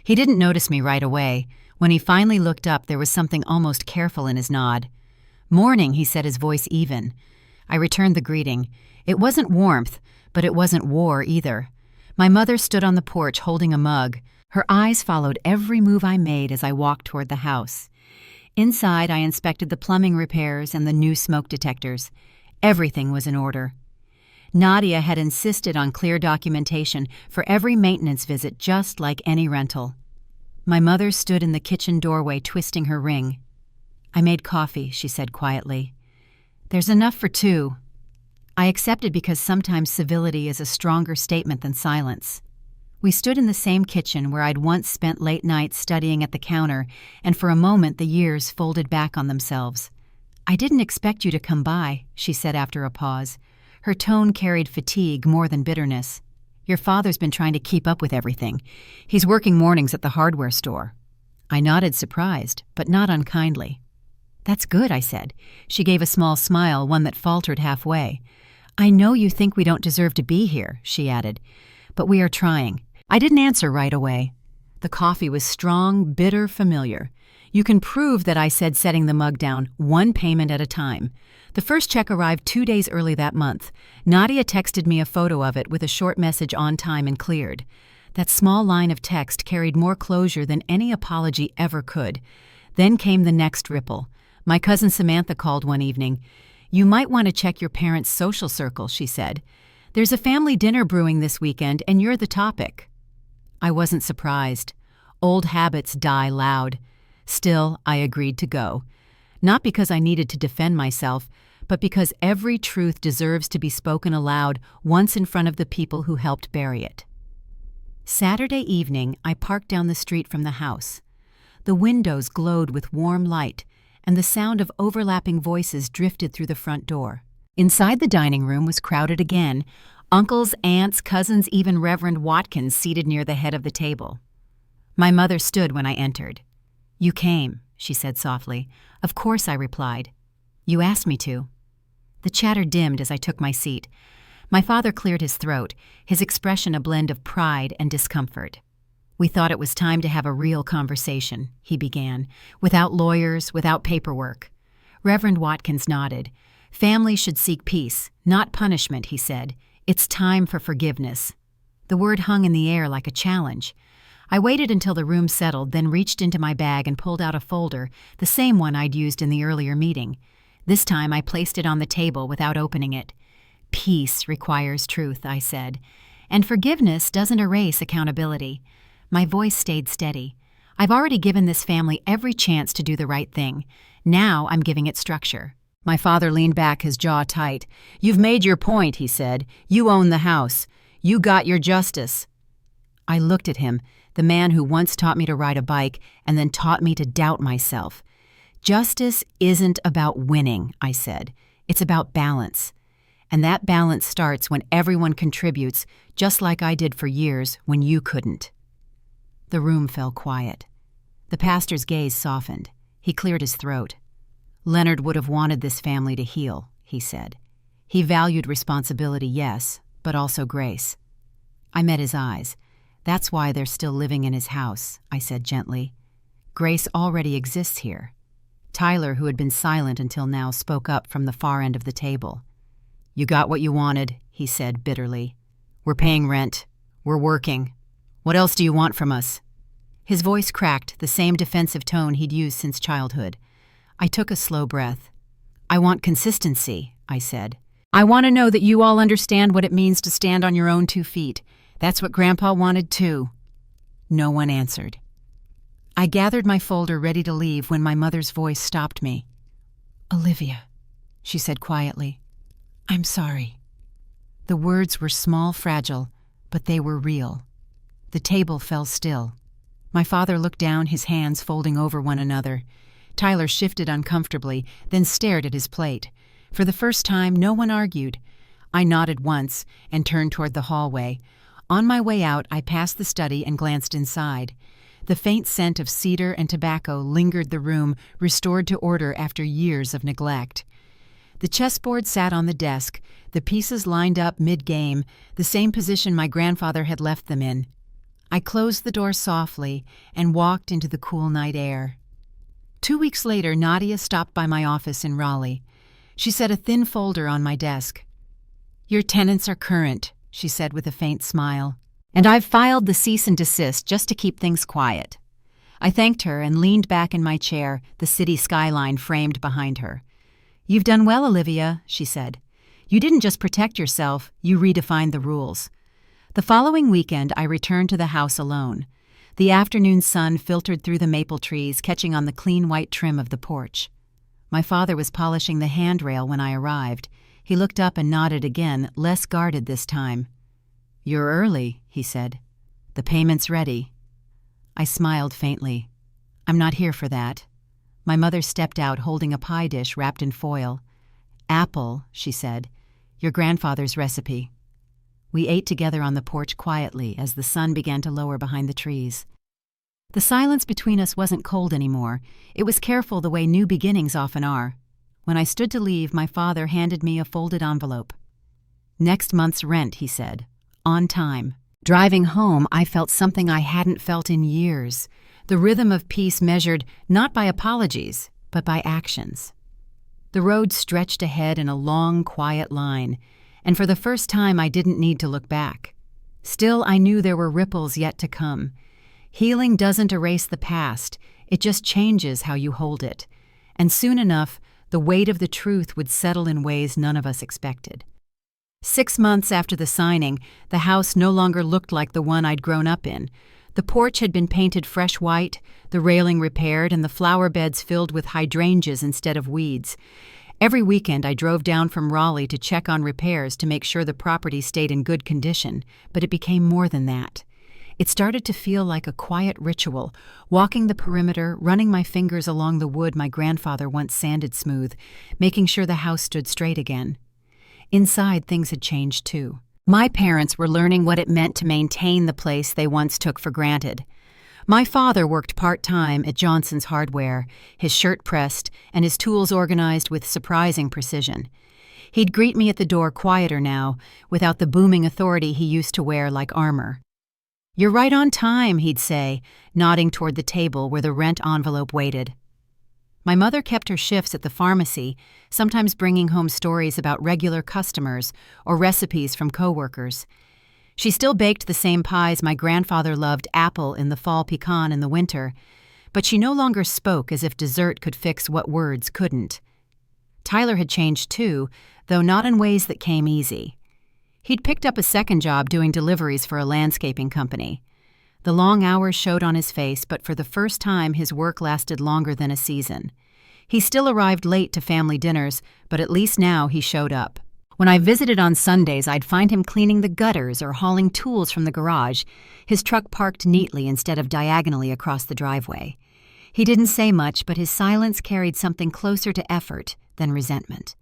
He didn't notice me right away. When he finally looked up, there was something almost careful in his nod. "Morning," he said, his voice even. I returned the greeting. It wasn't warmth, but it wasn't war either. My mother stood on the porch holding a mug. Her eyes followed every move I made as I walked toward the house. Inside, I inspected the plumbing repairs and the new smoke detectors. Everything was in order. Nadia had insisted on clear documentation for every maintenance visit, just like any rental. My mother stood in the kitchen doorway, twisting her ring. "I made coffee," she said quietly. "There's enough for 2. I accepted because sometimes civility is a stronger statement than silence. We stood in the same kitchen where I'd once spent late nights studying at the counter, and for a moment the years folded back on themselves. "I didn't expect you to come by," she said after a pause. Her tone carried fatigue more than bitterness. "Your father's been trying to keep up with everything. He's working mornings at the hardware store." I nodded, surprised, but not unkindly. "That's good," I said. She gave a small smile, one that faltered halfway. "I know you think we don't deserve to be here," she added, "but we are trying." I didn't answer right away. The coffee was strong, bitter, familiar. "You can prove that," I said, setting the mug down, "one payment at a time." The first check arrived 2 days early that month. Nadia texted me a photo of it with a short message, "On time and cleared." That small line of text carried more closure than any apology ever could. Then came the next ripple. My cousin Samantha called one evening. "You might want to check your parents' social circle," she said. "There's a family dinner brewing this weekend, and you're the topic." I wasn't surprised. Old habits die loud. Still, I agreed to go. Not because I needed to defend myself, but because every truth deserves to be spoken aloud once in front of the people who helped bury it. Saturday evening, I parked down the street from the house. The windows glowed with warm light, and the sound of overlapping voices drifted through the front door. Inside the dining room was crowded again. Uncles, aunts, cousins, even Reverend Watkins seated near the head of the table. My mother stood when I entered. "You came," she said softly. "Of course," I replied. "You asked me to." The chatter dimmed as I took my seat. My father cleared his throat, his expression a blend of pride and discomfort. "We thought it was time to have a real conversation," he began, "without lawyers, without paperwork." Reverend Watkins nodded. "Family should seek peace, not punishment," he said. "It's time for forgiveness." The word hung in the air like a challenge. I waited until the room settled, then reached into my bag and pulled out a folder, the same one I'd used in the earlier meeting. This time I placed it on the table without opening it. "Peace requires truth," I said, "and forgiveness doesn't erase accountability." My voice stayed steady. "I've already given this family every chance to do the right thing. Now I'm giving it structure." My father leaned back, his jaw tight. "You've made your point," he said. "You own the house. You got your justice." I looked at him, the man who once taught me to ride a bike and then taught me to doubt myself. "Justice isn't about winning," I said. "It's about balance. And that balance starts when everyone contributes, just like I did for years when you couldn't." The room fell quiet. The pastor's gaze softened. He cleared his throat. "Leonard would have wanted this family to heal," he said. "He valued responsibility, yes, but also grace." I met his eyes. "That's why they're still living in his house," I said gently. "Grace already exists here." Tyler, who had been silent until now, spoke up from the far end of the table. "You got what you wanted," he said bitterly. "We're paying rent. We're working. What else do you want from us?" His voice cracked, the same defensive tone he'd used since childhood. I took a slow breath. "I want consistency," I said. "I want to know that you all understand what it means to stand on your own 2 feet. That's what Grandpa wanted too." No one answered. I gathered my folder ready to leave when my mother's voice stopped me. "Olivia," she said quietly, "I'm sorry." The words were small, fragile, but they were real. The table fell still. My father looked down, his hands folding over one another. Tyler shifted uncomfortably, then stared at his plate. For the first time, no one argued. I nodded once and turned toward the hallway. On my way out, I passed the study and glanced inside. The faint scent of cedar and tobacco lingered the room, restored to order after years of neglect. The chessboard sat on the desk, the pieces lined up mid-game, the same position my grandfather had left them in. I closed the door softly and walked into the cool night air. 2 weeks later, Nadia stopped by my office in Raleigh. She set a thin folder on my desk. "Your tenants are current," she said with a faint smile. "And I've filed the cease and desist just to keep things quiet." I thanked her and leaned back in my chair, the city skyline framed behind her. "You've done well, Olivia," she said. "You didn't just protect yourself, you redefined the rules." The following weekend, I returned to the house alone. The afternoon sun filtered through the maple trees, catching on the clean white trim of the porch. My father was polishing the handrail when I arrived. He looked up and nodded again, less guarded this time. "You're early," he said. The payment's ready." I smiled faintly. "I'm not here for that." My mother stepped out holding a pie dish wrapped in foil. "Apple," she said, "your grandfather's recipe." We ate together on the porch quietly as the sun began to lower behind the trees. The silence between us wasn't cold anymore. It was careful the way new beginnings often are. When I stood to leave, my father handed me a folded envelope. "Next month's rent," he said. "On time." Driving home, I felt something I hadn't felt in years. The rhythm of peace measured not by apologies, but by actions. The road stretched ahead in a long, quiet line, and for the first time I didn't need to look back. Still, I knew there were ripples yet to come. Healing doesn't erase the past, it just changes how you hold it. And soon enough, the weight of the truth would settle in ways none of us expected. 6 months after the signing, the house no longer looked like the one I'd grown up in. The porch had been painted fresh white, the railing repaired, and the flower beds filled with hydrangeas instead of weeds. Every weekend I drove down from Raleigh to check on repairs to make sure the property stayed in good condition, but it became more than that. It started to feel like a quiet ritual, walking the perimeter, running my fingers along the wood my grandfather once sanded smooth, making sure the house stood straight again. Inside, things had changed too. My parents were learning what it meant to maintain the place they once took for granted. My father worked part-time at Johnson's Hardware, his shirt pressed and his tools organized with surprising precision. He'd greet me at the door quieter now, without the booming authority he used to wear like armor. "You're right on time," he'd say, nodding toward the table where the rent envelope waited. My mother kept her shifts at the pharmacy, sometimes bringing home stories about regular customers or recipes from coworkers. She still baked the same pies my grandfather loved, apple in the fall, pecan in the winter, but she no longer spoke as if dessert could fix what words couldn't. Tyler had changed too, though not in ways that came easy. He'd picked up a second job doing deliveries for a landscaping company. The long hours showed on his face, but for the first time his work lasted longer than a season. He still arrived late to family dinners, but at least now he showed up. When I visited on Sundays, I'd find him cleaning the gutters or hauling tools from the garage, his truck parked neatly instead of diagonally across the driveway. He didn't say much, but his silence carried something closer to effort than resentment.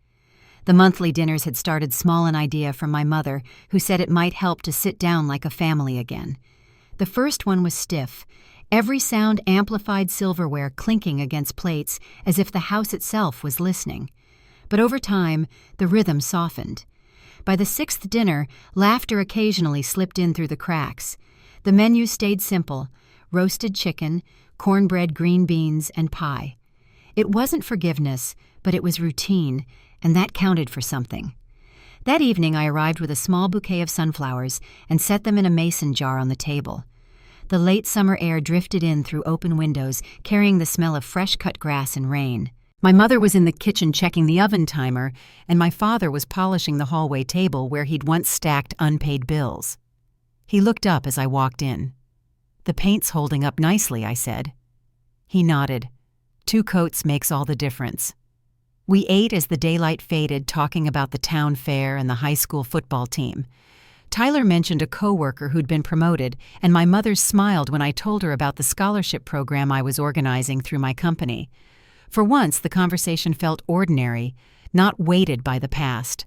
The monthly dinners had started small an idea from my mother, who said it might help to sit down like a family again. The first one was stiff, every sound amplified silverware clinking against plates as if the house itself was listening. But over time, the rhythm softened. By the 6th dinner, laughter occasionally slipped in through the cracks. The menu stayed simple: roasted chicken, cornbread, green beans, and pie. It wasn't forgiveness, but it was routine, and that counted for something. That evening I arrived with a small bouquet of sunflowers and set them in a mason jar on the table. The late summer air drifted in through open windows, carrying the smell of fresh-cut grass and rain. My mother was in the kitchen checking the oven timer, and my father was polishing the hallway table where he'd once stacked unpaid bills. He looked up as I walked in. "The paint's holding up nicely," I said. He nodded. 2 coats makes all the difference. We ate as the daylight faded, talking about the town fair and the high school football team. Tyler mentioned a coworker who'd been promoted, and my mother smiled when I told her about the scholarship program I was organizing through my company. For once, the conversation felt ordinary, not weighted by the past.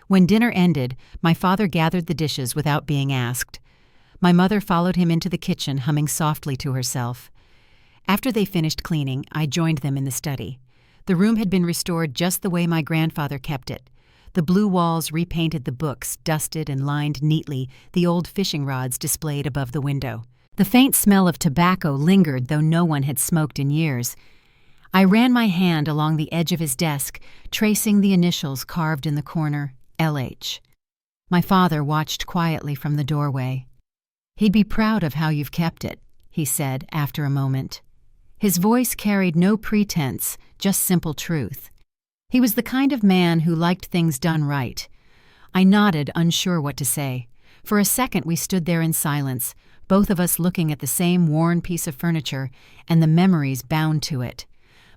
When dinner ended, my father gathered the dishes without being asked. My mother followed him into the kitchen, humming softly to herself. After they finished cleaning, I joined them in the study. The room had been restored just the way my grandfather kept it. The blue walls repainted, the books dusted and lined neatly, the old fishing rods displayed above the window. The faint smell of tobacco lingered, though no one had smoked in years. I ran my hand along the edge of his desk, tracing the initials carved in the corner, LH. My father watched quietly from the doorway. "He'd be proud of how you've kept it," he said after a moment. His voice carried no pretense, just simple truth. He was the kind of man who liked things done right. I nodded, unsure what to say. For a second we stood there in silence, both of us looking at the same worn piece of furniture and the memories bound to it.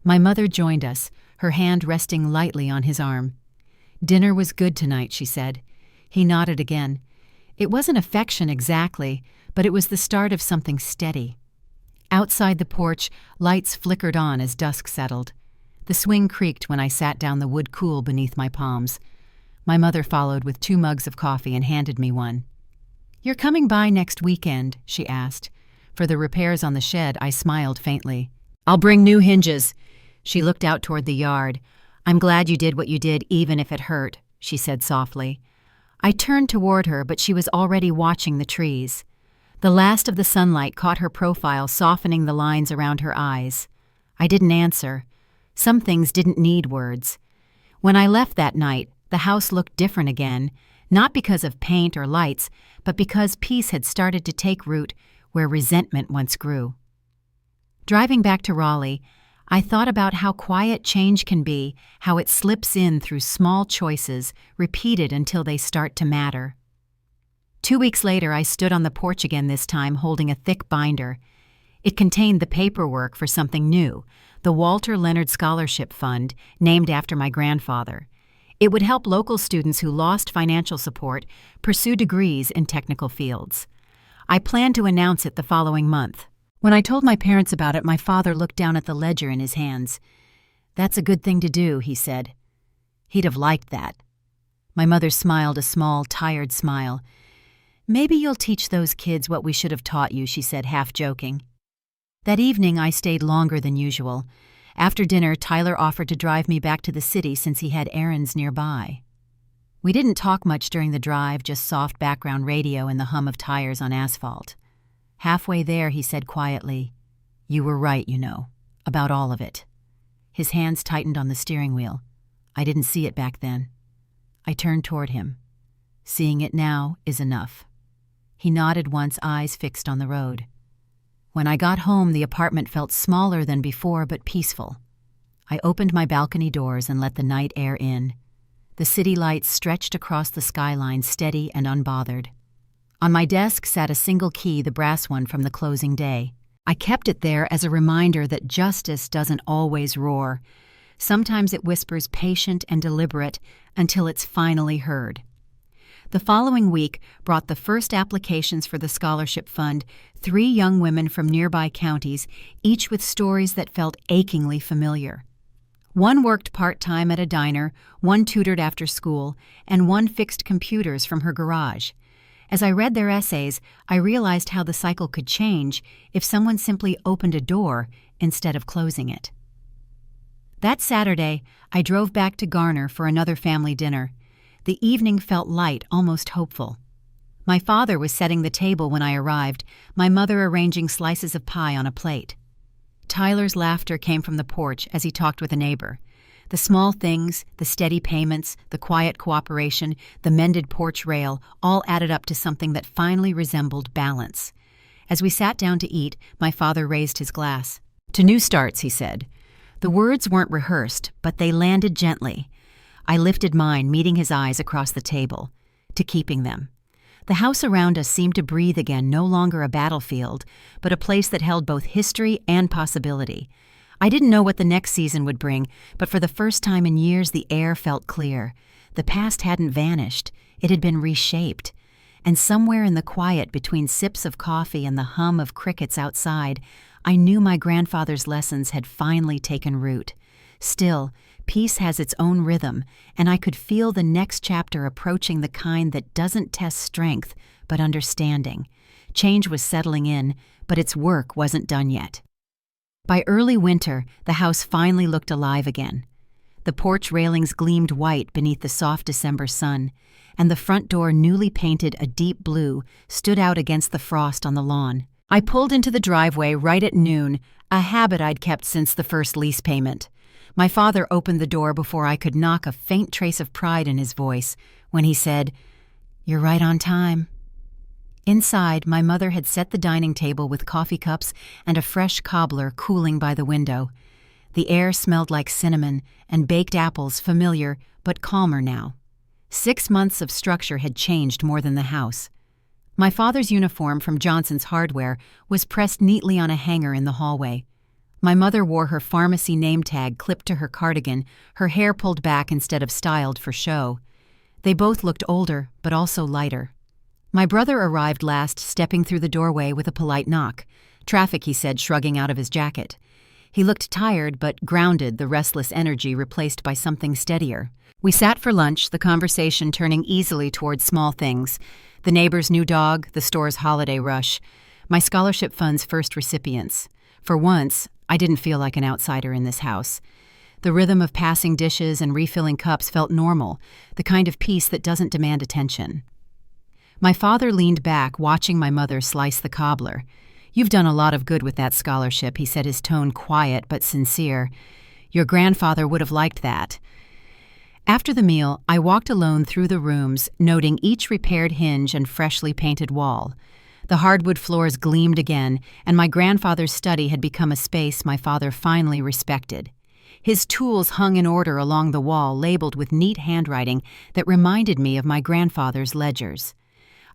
My mother joined us, her hand resting lightly on his arm. "Dinner was good tonight," she said. He nodded again. It wasn't affection exactly, but it was the start of something steady. Outside the porch, lights flickered on as dusk settled. The swing creaked when I sat down, the wood cool beneath my palms. My mother followed with 2 mugs of coffee and handed me one. "You're coming by next weekend?" she asked. For the repairs on the shed, I smiled faintly. "I'll bring new hinges." She looked out toward the yard. "I'm glad you did what you did, even if it hurt," she said softly. I turned toward her, but she was already watching the trees. The last of the sunlight caught her profile, softening the lines around her eyes. I didn't answer. Some things didn't need words. When I left that night, the house looked different again, not because of paint or lights, but because peace had started to take root where resentment once grew. Driving back to Raleigh, I thought about how quiet change can be, how it slips in through small choices, repeated until they start to matter. 2 weeks later, I stood on the porch again, this time holding a thick binder. It contained the paperwork for something new, the Walter Leonard Scholarship Fund, named after my grandfather. It would help local students who lost financial support pursue degrees in technical fields. I planned to announce it the following month. When I told my parents about it, my father looked down at the ledger in his hands. "That's a good thing to do," he said. He'd have liked that. My mother smiled a small, tired smile. "Maybe you'll teach those kids what we should have taught you," she said, half joking. That evening, I stayed longer than usual. After dinner, Tyler offered to drive me back to the city since he had errands nearby. We didn't talk much during the drive, just soft background radio and the hum of tires on asphalt. Halfway there, he said quietly, "You were right, you know, about all of it." His hands tightened on the steering wheel. I didn't see it back then. I turned toward him. "Seeing it now is enough." He nodded once, eyes fixed on the road. When I got home, the apartment felt smaller than before, but peaceful. I opened my balcony doors and let the night air in. The city lights stretched across the skyline, steady and unbothered. On my desk sat a single key, the brass one from the closing day. I kept it there as a reminder that justice doesn't always roar. Sometimes it whispers, patient and deliberate, until it's finally heard. The following week brought the first applications for the scholarship fund, 3 young women from nearby counties, each with stories that felt achingly familiar. One worked part-time at a diner, one tutored after school, and one fixed computers from her garage. As I read their essays, I realized how the cycle could change if someone simply opened a door instead of closing it. That Saturday, I drove back to Garner for another family dinner. The evening felt light, almost hopeful. My father was setting the table when I arrived, my mother arranging slices of pie on a plate. Tyler's laughter came from the porch as he talked with a neighbor. The small things, the steady payments, the quiet cooperation, the mended porch rail, all added up to something that finally resembled balance. As we sat down to eat, my father raised his glass. "To new starts," he said. The words weren't rehearsed, but they landed gently. I lifted mine, meeting his eyes across the table. To keeping them. The house around us seemed to breathe again, no longer a battlefield, but a place that held both history and possibility. I didn't know what the next season would bring, but for the first time in years the air felt clear. The past hadn't vanished, it had been reshaped. And somewhere in the quiet between sips of coffee and the hum of crickets outside, I knew my grandfather's lessons had finally taken root. Still, peace has its own rhythm, and I could feel the next chapter approaching, the kind that doesn't test strength, but understanding. Change was settling in, but its work wasn't done yet. By early winter, the house finally looked alive again. The porch railings gleamed white beneath the soft December sun, and the front door, newly painted a deep blue, stood out against the frost on the lawn. I pulled into the driveway right at noon, a habit I'd kept since the first lease payment. My father opened the door before I could knock, a faint trace of pride in his voice, when he said, "You're right on time." Inside, my mother had set the dining table with coffee cups and a fresh cobbler cooling by the window. The air smelled like cinnamon and baked apples, familiar but calmer now. 6 months of structure had changed more than the house. My father's uniform from Johnson's Hardware was pressed neatly on a hanger in the hallway. My mother wore her pharmacy name tag clipped to her cardigan, her hair pulled back instead of styled for show. They both looked older, but also lighter. My brother arrived last, stepping through the doorway with a polite knock. "Traffic," he said, shrugging out of his jacket. He looked tired but grounded, the restless energy replaced by something steadier. We sat for lunch, the conversation turning easily towards small things: the neighbor's new dog, the store's holiday rush, my scholarship fund's first recipients. For once, I didn't feel like an outsider in this house. The rhythm of passing dishes and refilling cups felt normal, the kind of peace that doesn't demand attention. My father leaned back, watching my mother slice the cobbler. "You've done a lot of good with that scholarship," he said, his tone quiet but sincere. "Your grandfather would have liked that." After the meal, I walked alone through the rooms, noting each repaired hinge and freshly painted wall. The hardwood floors gleamed again, and my grandfather's study had become a space my father finally respected. His tools hung in order along the wall, labeled with neat handwriting that reminded me of my grandfather's ledgers.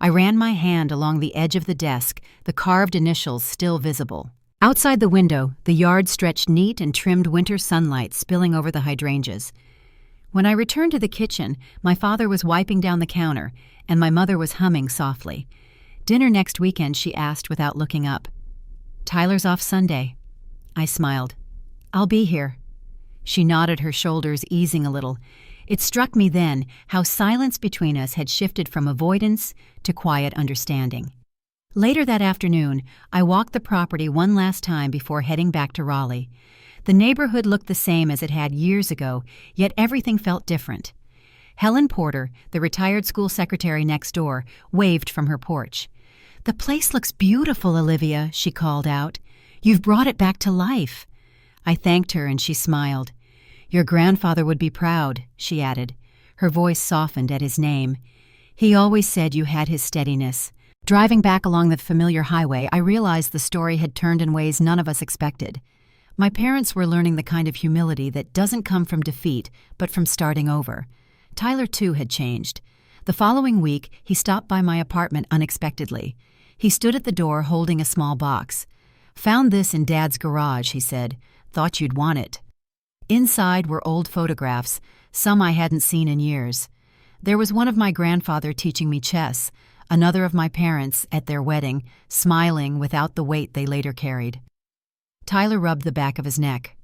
I ran my hand along the edge of the desk, the carved initials still visible. Outside the window, the yard stretched neat and trimmed winter sunlight spilling over the hydrangeas. When I returned to the kitchen, my father was wiping down the counter, and my mother was humming softly. "Dinner next weekend," she asked without looking up. "Tyler's off Sunday." I smiled. "I'll be here." She nodded, her shoulders easing a little. It struck me then how silence between us had shifted from avoidance to quiet understanding. Later that afternoon, I walked the property one last time before heading back to Raleigh. The neighborhood looked the same as it had years ago, yet everything felt different. Helen Porter, the retired school secretary next door, waved from her porch. "The place looks beautiful, Olivia," she called out. "You've brought it back to life." I thanked her and she smiled. "Your grandfather would be proud," she added. Her voice softened at his name. "He always said you had his steadiness." Driving back along the familiar highway, I realized the story had turned in ways none of us expected. My parents were learning the kind of humility that doesn't come from defeat, but from starting over. Tyler, too, had changed. The following week, he stopped by my apartment unexpectedly. He stood at the door holding a small box. "Found this in Dad's garage," he said. "Thought you'd want it." Inside were old photographs, some I hadn't seen in years. There was one of my grandfather teaching me chess, another of my parents at their wedding, smiling without the weight they later carried. Tyler rubbed the back of his neck.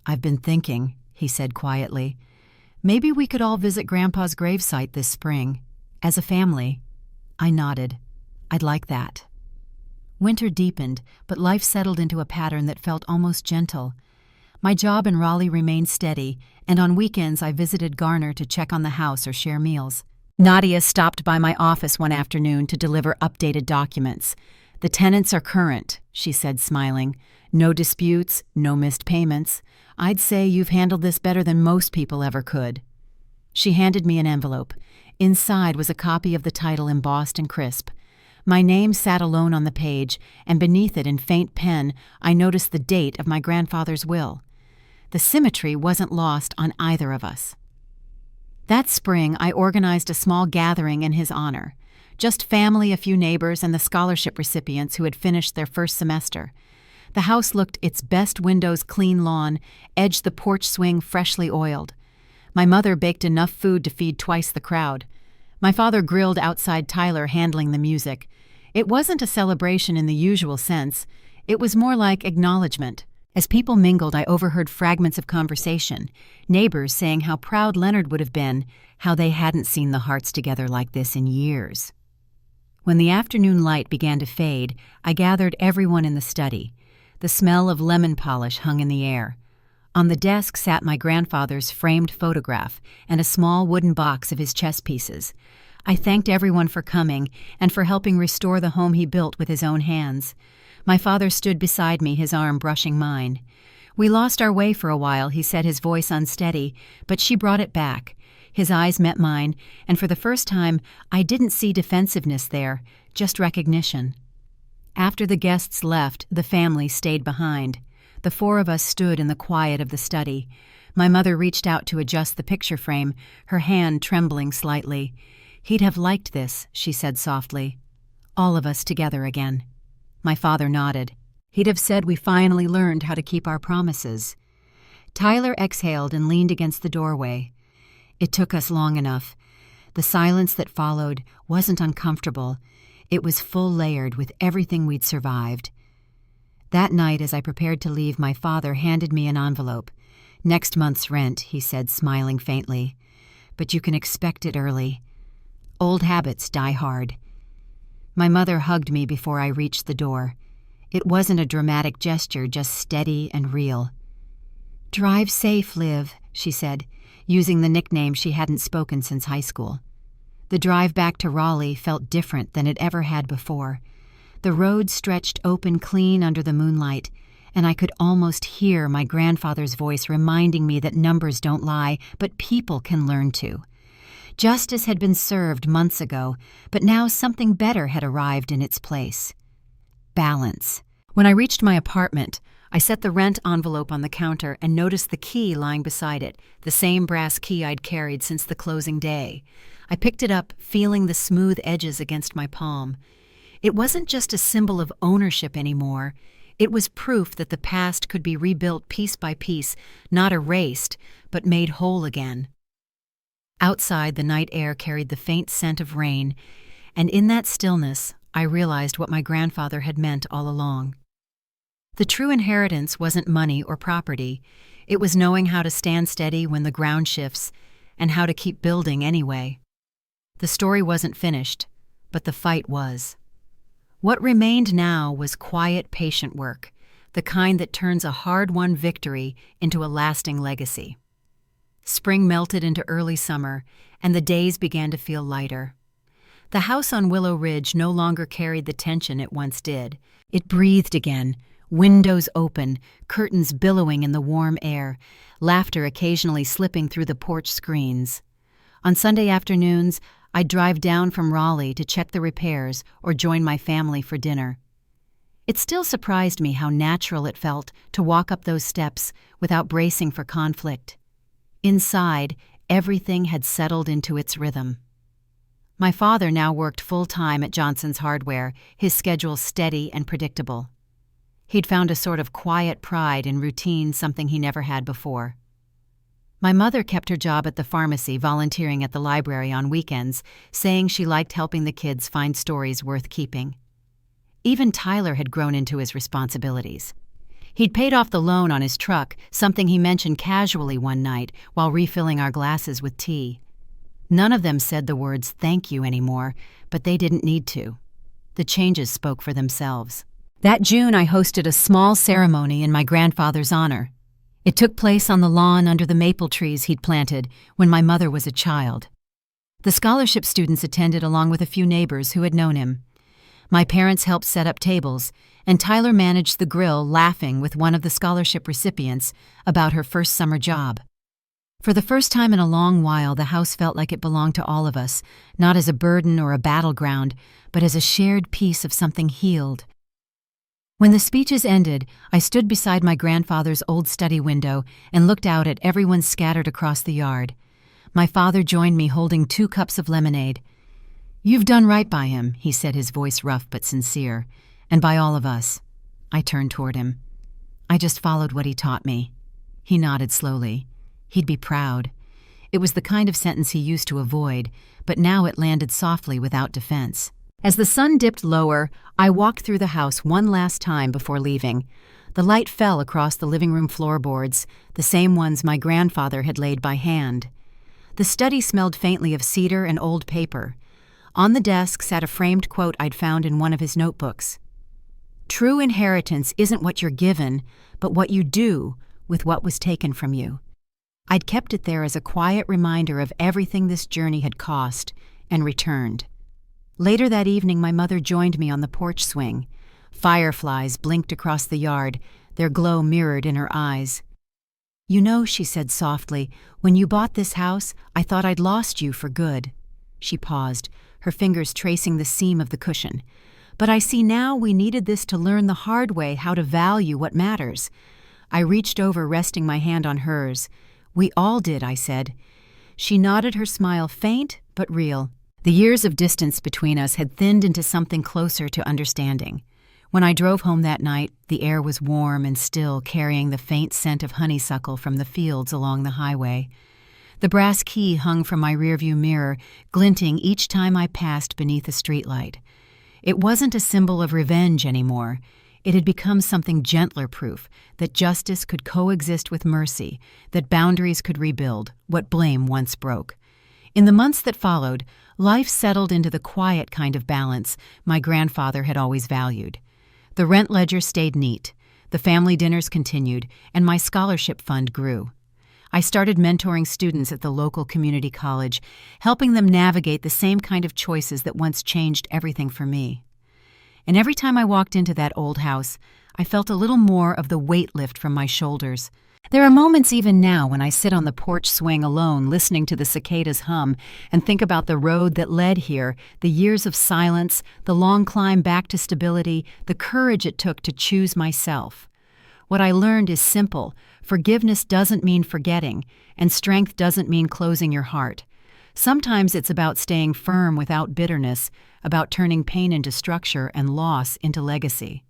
"I've been thinking," he said quietly. "Maybe we could all visit Grandpa's gravesite this spring. As a family." I nodded. "I'd like that." Winter deepened, but life settled into a pattern that felt almost gentle. My job in Raleigh remained steady, and on weekends I visited Garner to check on the house or share meals. Nadia stopped by my office one afternoon to deliver updated documents. "The tenants are current," she said, smiling. "No disputes, no missed payments. I'd say you've handled this better than most people ever could." She handed me an envelope. Inside was a copy of the title embossed and crisp. My name sat alone on the page, and beneath it in faint pen I noticed the date of my grandfather's will. The symmetry wasn't lost on either of us. That spring, I organized a small gathering in his honor. Just family, a few neighbors, and the scholarship recipients who had finished their first semester. The house looked its best: windows, clean lawn, edged the porch swing freshly oiled. My mother baked enough food to feed twice the crowd. My father grilled outside Tyler, handling the music. It wasn't a celebration in the usual sense. It was more like acknowledgement. As people mingled, I overheard fragments of conversation, neighbors saying how proud Leonard would have been, how they hadn't seen the Hearts together like this in years. When the afternoon light began to fade, I gathered everyone in the study. The smell of lemon polish hung in the air. On the desk sat my grandfather's framed photograph and a small wooden box of his chess pieces. I thanked everyone for coming and for helping restore the home he built with his own hands. My father stood beside me, his arm brushing mine. "We lost our way for a while," he said, his voice unsteady, but she brought it back. His eyes met mine, and for the first time, I didn't see defensiveness there, just recognition. After the guests left, the family stayed behind. The four of us stood in the quiet of the study. My mother reached out to adjust the picture frame, her hand trembling slightly. "He'd have liked this," she said softly. "All of us together again." My father nodded. "He'd have said we finally learned how to keep our promises." Tyler exhaled and leaned against the doorway. "It took us long enough. The silence that followed wasn't uncomfortable. It was full-layered with everything we'd survived. That night, as I prepared to leave, my father handed me an envelope. "Next month's rent," he said, smiling faintly. "But you can expect it early. Old habits die hard." My mother hugged me before I reached the door. It wasn't a dramatic gesture, just steady and real. "Drive safe, Liv," she said, using the nickname she hadn't spoken since high school. The drive back to Raleigh felt different than it ever had before. The road stretched open clean under the moonlight, and I could almost hear my grandfather's voice reminding me that numbers don't lie, but people can learn to. Justice had been served months ago, but now something better had arrived in its place. Balance. When I reached my apartment, I set the rent envelope on the counter and noticed the key lying beside it, the same brass key I'd carried since the closing day. I picked it up, feeling the smooth edges against my palm. It wasn't just a symbol of ownership anymore. It was proof that the past could be rebuilt piece by piece, not erased, but made whole again. Outside, the night air carried the faint scent of rain, and in that stillness, I realized what my grandfather had meant all along. The true inheritance wasn't money or property. It was knowing how to stand steady when the ground shifts, and how to keep building anyway. The story wasn't finished, but the fight was. What remained now was quiet, patient work, the kind that turns a hard-won victory into a lasting legacy. Spring melted into early summer, and the days began to feel lighter. The house on Willow Ridge no longer carried the tension it once did. It breathed again, windows open, curtains billowing in the warm air, laughter occasionally slipping through the porch screens. On Sunday afternoons, I'd drive down from Raleigh to check the repairs or join my family for dinner. It still surprised me how natural it felt to walk up those steps without bracing for conflict. Inside, everything had settled into its rhythm. My father now worked full-time at Johnson's Hardware, his schedule steady and predictable. He'd found a sort of quiet pride in routine, something he never had before. My mother kept her job at the pharmacy, volunteering at the library on weekends, saying she liked helping the kids find stories worth keeping. Even Tyler had grown into his responsibilities. He'd paid off the loan on his truck, something he mentioned casually one night while refilling our glasses with tea. None of them said the words "thank you" anymore, but they didn't need to. The changes spoke for themselves. That June, I hosted a small ceremony in my grandfather's honor. It took place on the lawn under the maple trees he'd planted when my mother was a child. The scholarship students attended along with a few neighbors who had known him. My parents helped set up tables, and Tyler managed the grill, laughing with one of the scholarship recipients about her first summer job. For the first time in a long while, the house felt like it belonged to all of us, not as a burden or a battleground, but as a shared piece of something healed. When the speeches ended, I stood beside my grandfather's old study window and looked out at everyone scattered across the yard. My father joined me holding 2 cups of lemonade. "You've done right by him," he said, his voice rough but sincere, "and by all of us." I turned toward him. "I just followed what he taught me." He nodded slowly. He'd be proud. It was the kind of sentence he used to avoid, but now it landed softly without defense. As the sun dipped lower, I walked through the house one last time before leaving. The light fell across the living room floorboards, the same ones my grandfather had laid by hand. The study smelled faintly of cedar and old paper. On the desk sat a framed quote I'd found in one of his notebooks. "True inheritance isn't what you're given, but what you do with what was taken from you." I'd kept it there as a quiet reminder of everything this journey had cost, and returned. Later that evening, my mother joined me on the porch swing. Fireflies blinked across the yard, their glow mirrored in her eyes. "You know," she said softly, "when you bought this house, I thought I'd lost you for good." She paused, her fingers tracing the seam of the cushion. "But I see now we needed this to learn the hard way how to value what matters." I reached over, resting my hand on hers. "We all did," I said. She nodded, her smile faint but real. The years of distance between us had thinned into something closer to understanding. When I drove home that night, the air was warm and still, carrying the faint scent of honeysuckle from the fields along the highway. The brass key hung from my rearview mirror, glinting each time I passed beneath a streetlight. It wasn't a symbol of revenge anymore. It had become something gentler proof that justice could coexist with mercy, that boundaries could rebuild what blame once broke. In the months that followed, life settled into the quiet kind of balance my grandfather had always valued. The rent ledger stayed neat, the family dinners continued, and my scholarship fund grew. I started mentoring students at the local community college, helping them navigate the same kind of choices that once changed everything for me. And every time I walked into that old house, I felt a little more of the weight lift from my shoulders. There are moments even now when I sit on the porch swing alone, listening to the cicadas hum, and think about the road that led here, the years of silence, the long climb back to stability, the courage it took to choose myself. What I learned is simple. Forgiveness doesn't mean forgetting, and strength doesn't mean closing your heart. Sometimes it's about staying firm without bitterness, about turning pain into structure and loss into legacy.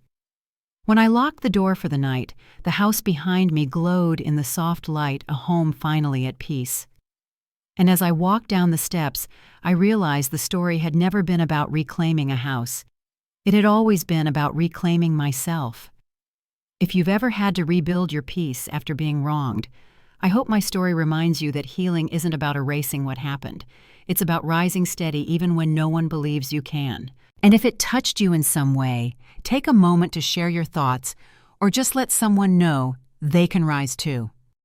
When I locked the door for the night, the house behind me glowed in the soft light, a home finally at peace. And as I walked down the steps, I realized the story had never been about reclaiming a house. It had always been about reclaiming myself. If you've ever had to rebuild your peace after being wronged, I hope my story reminds you that healing isn't about erasing what happened. It's about rising steady even when no one believes you can. And if it touched you in some way, take a moment to share your thoughts or just let someone know they can rise too.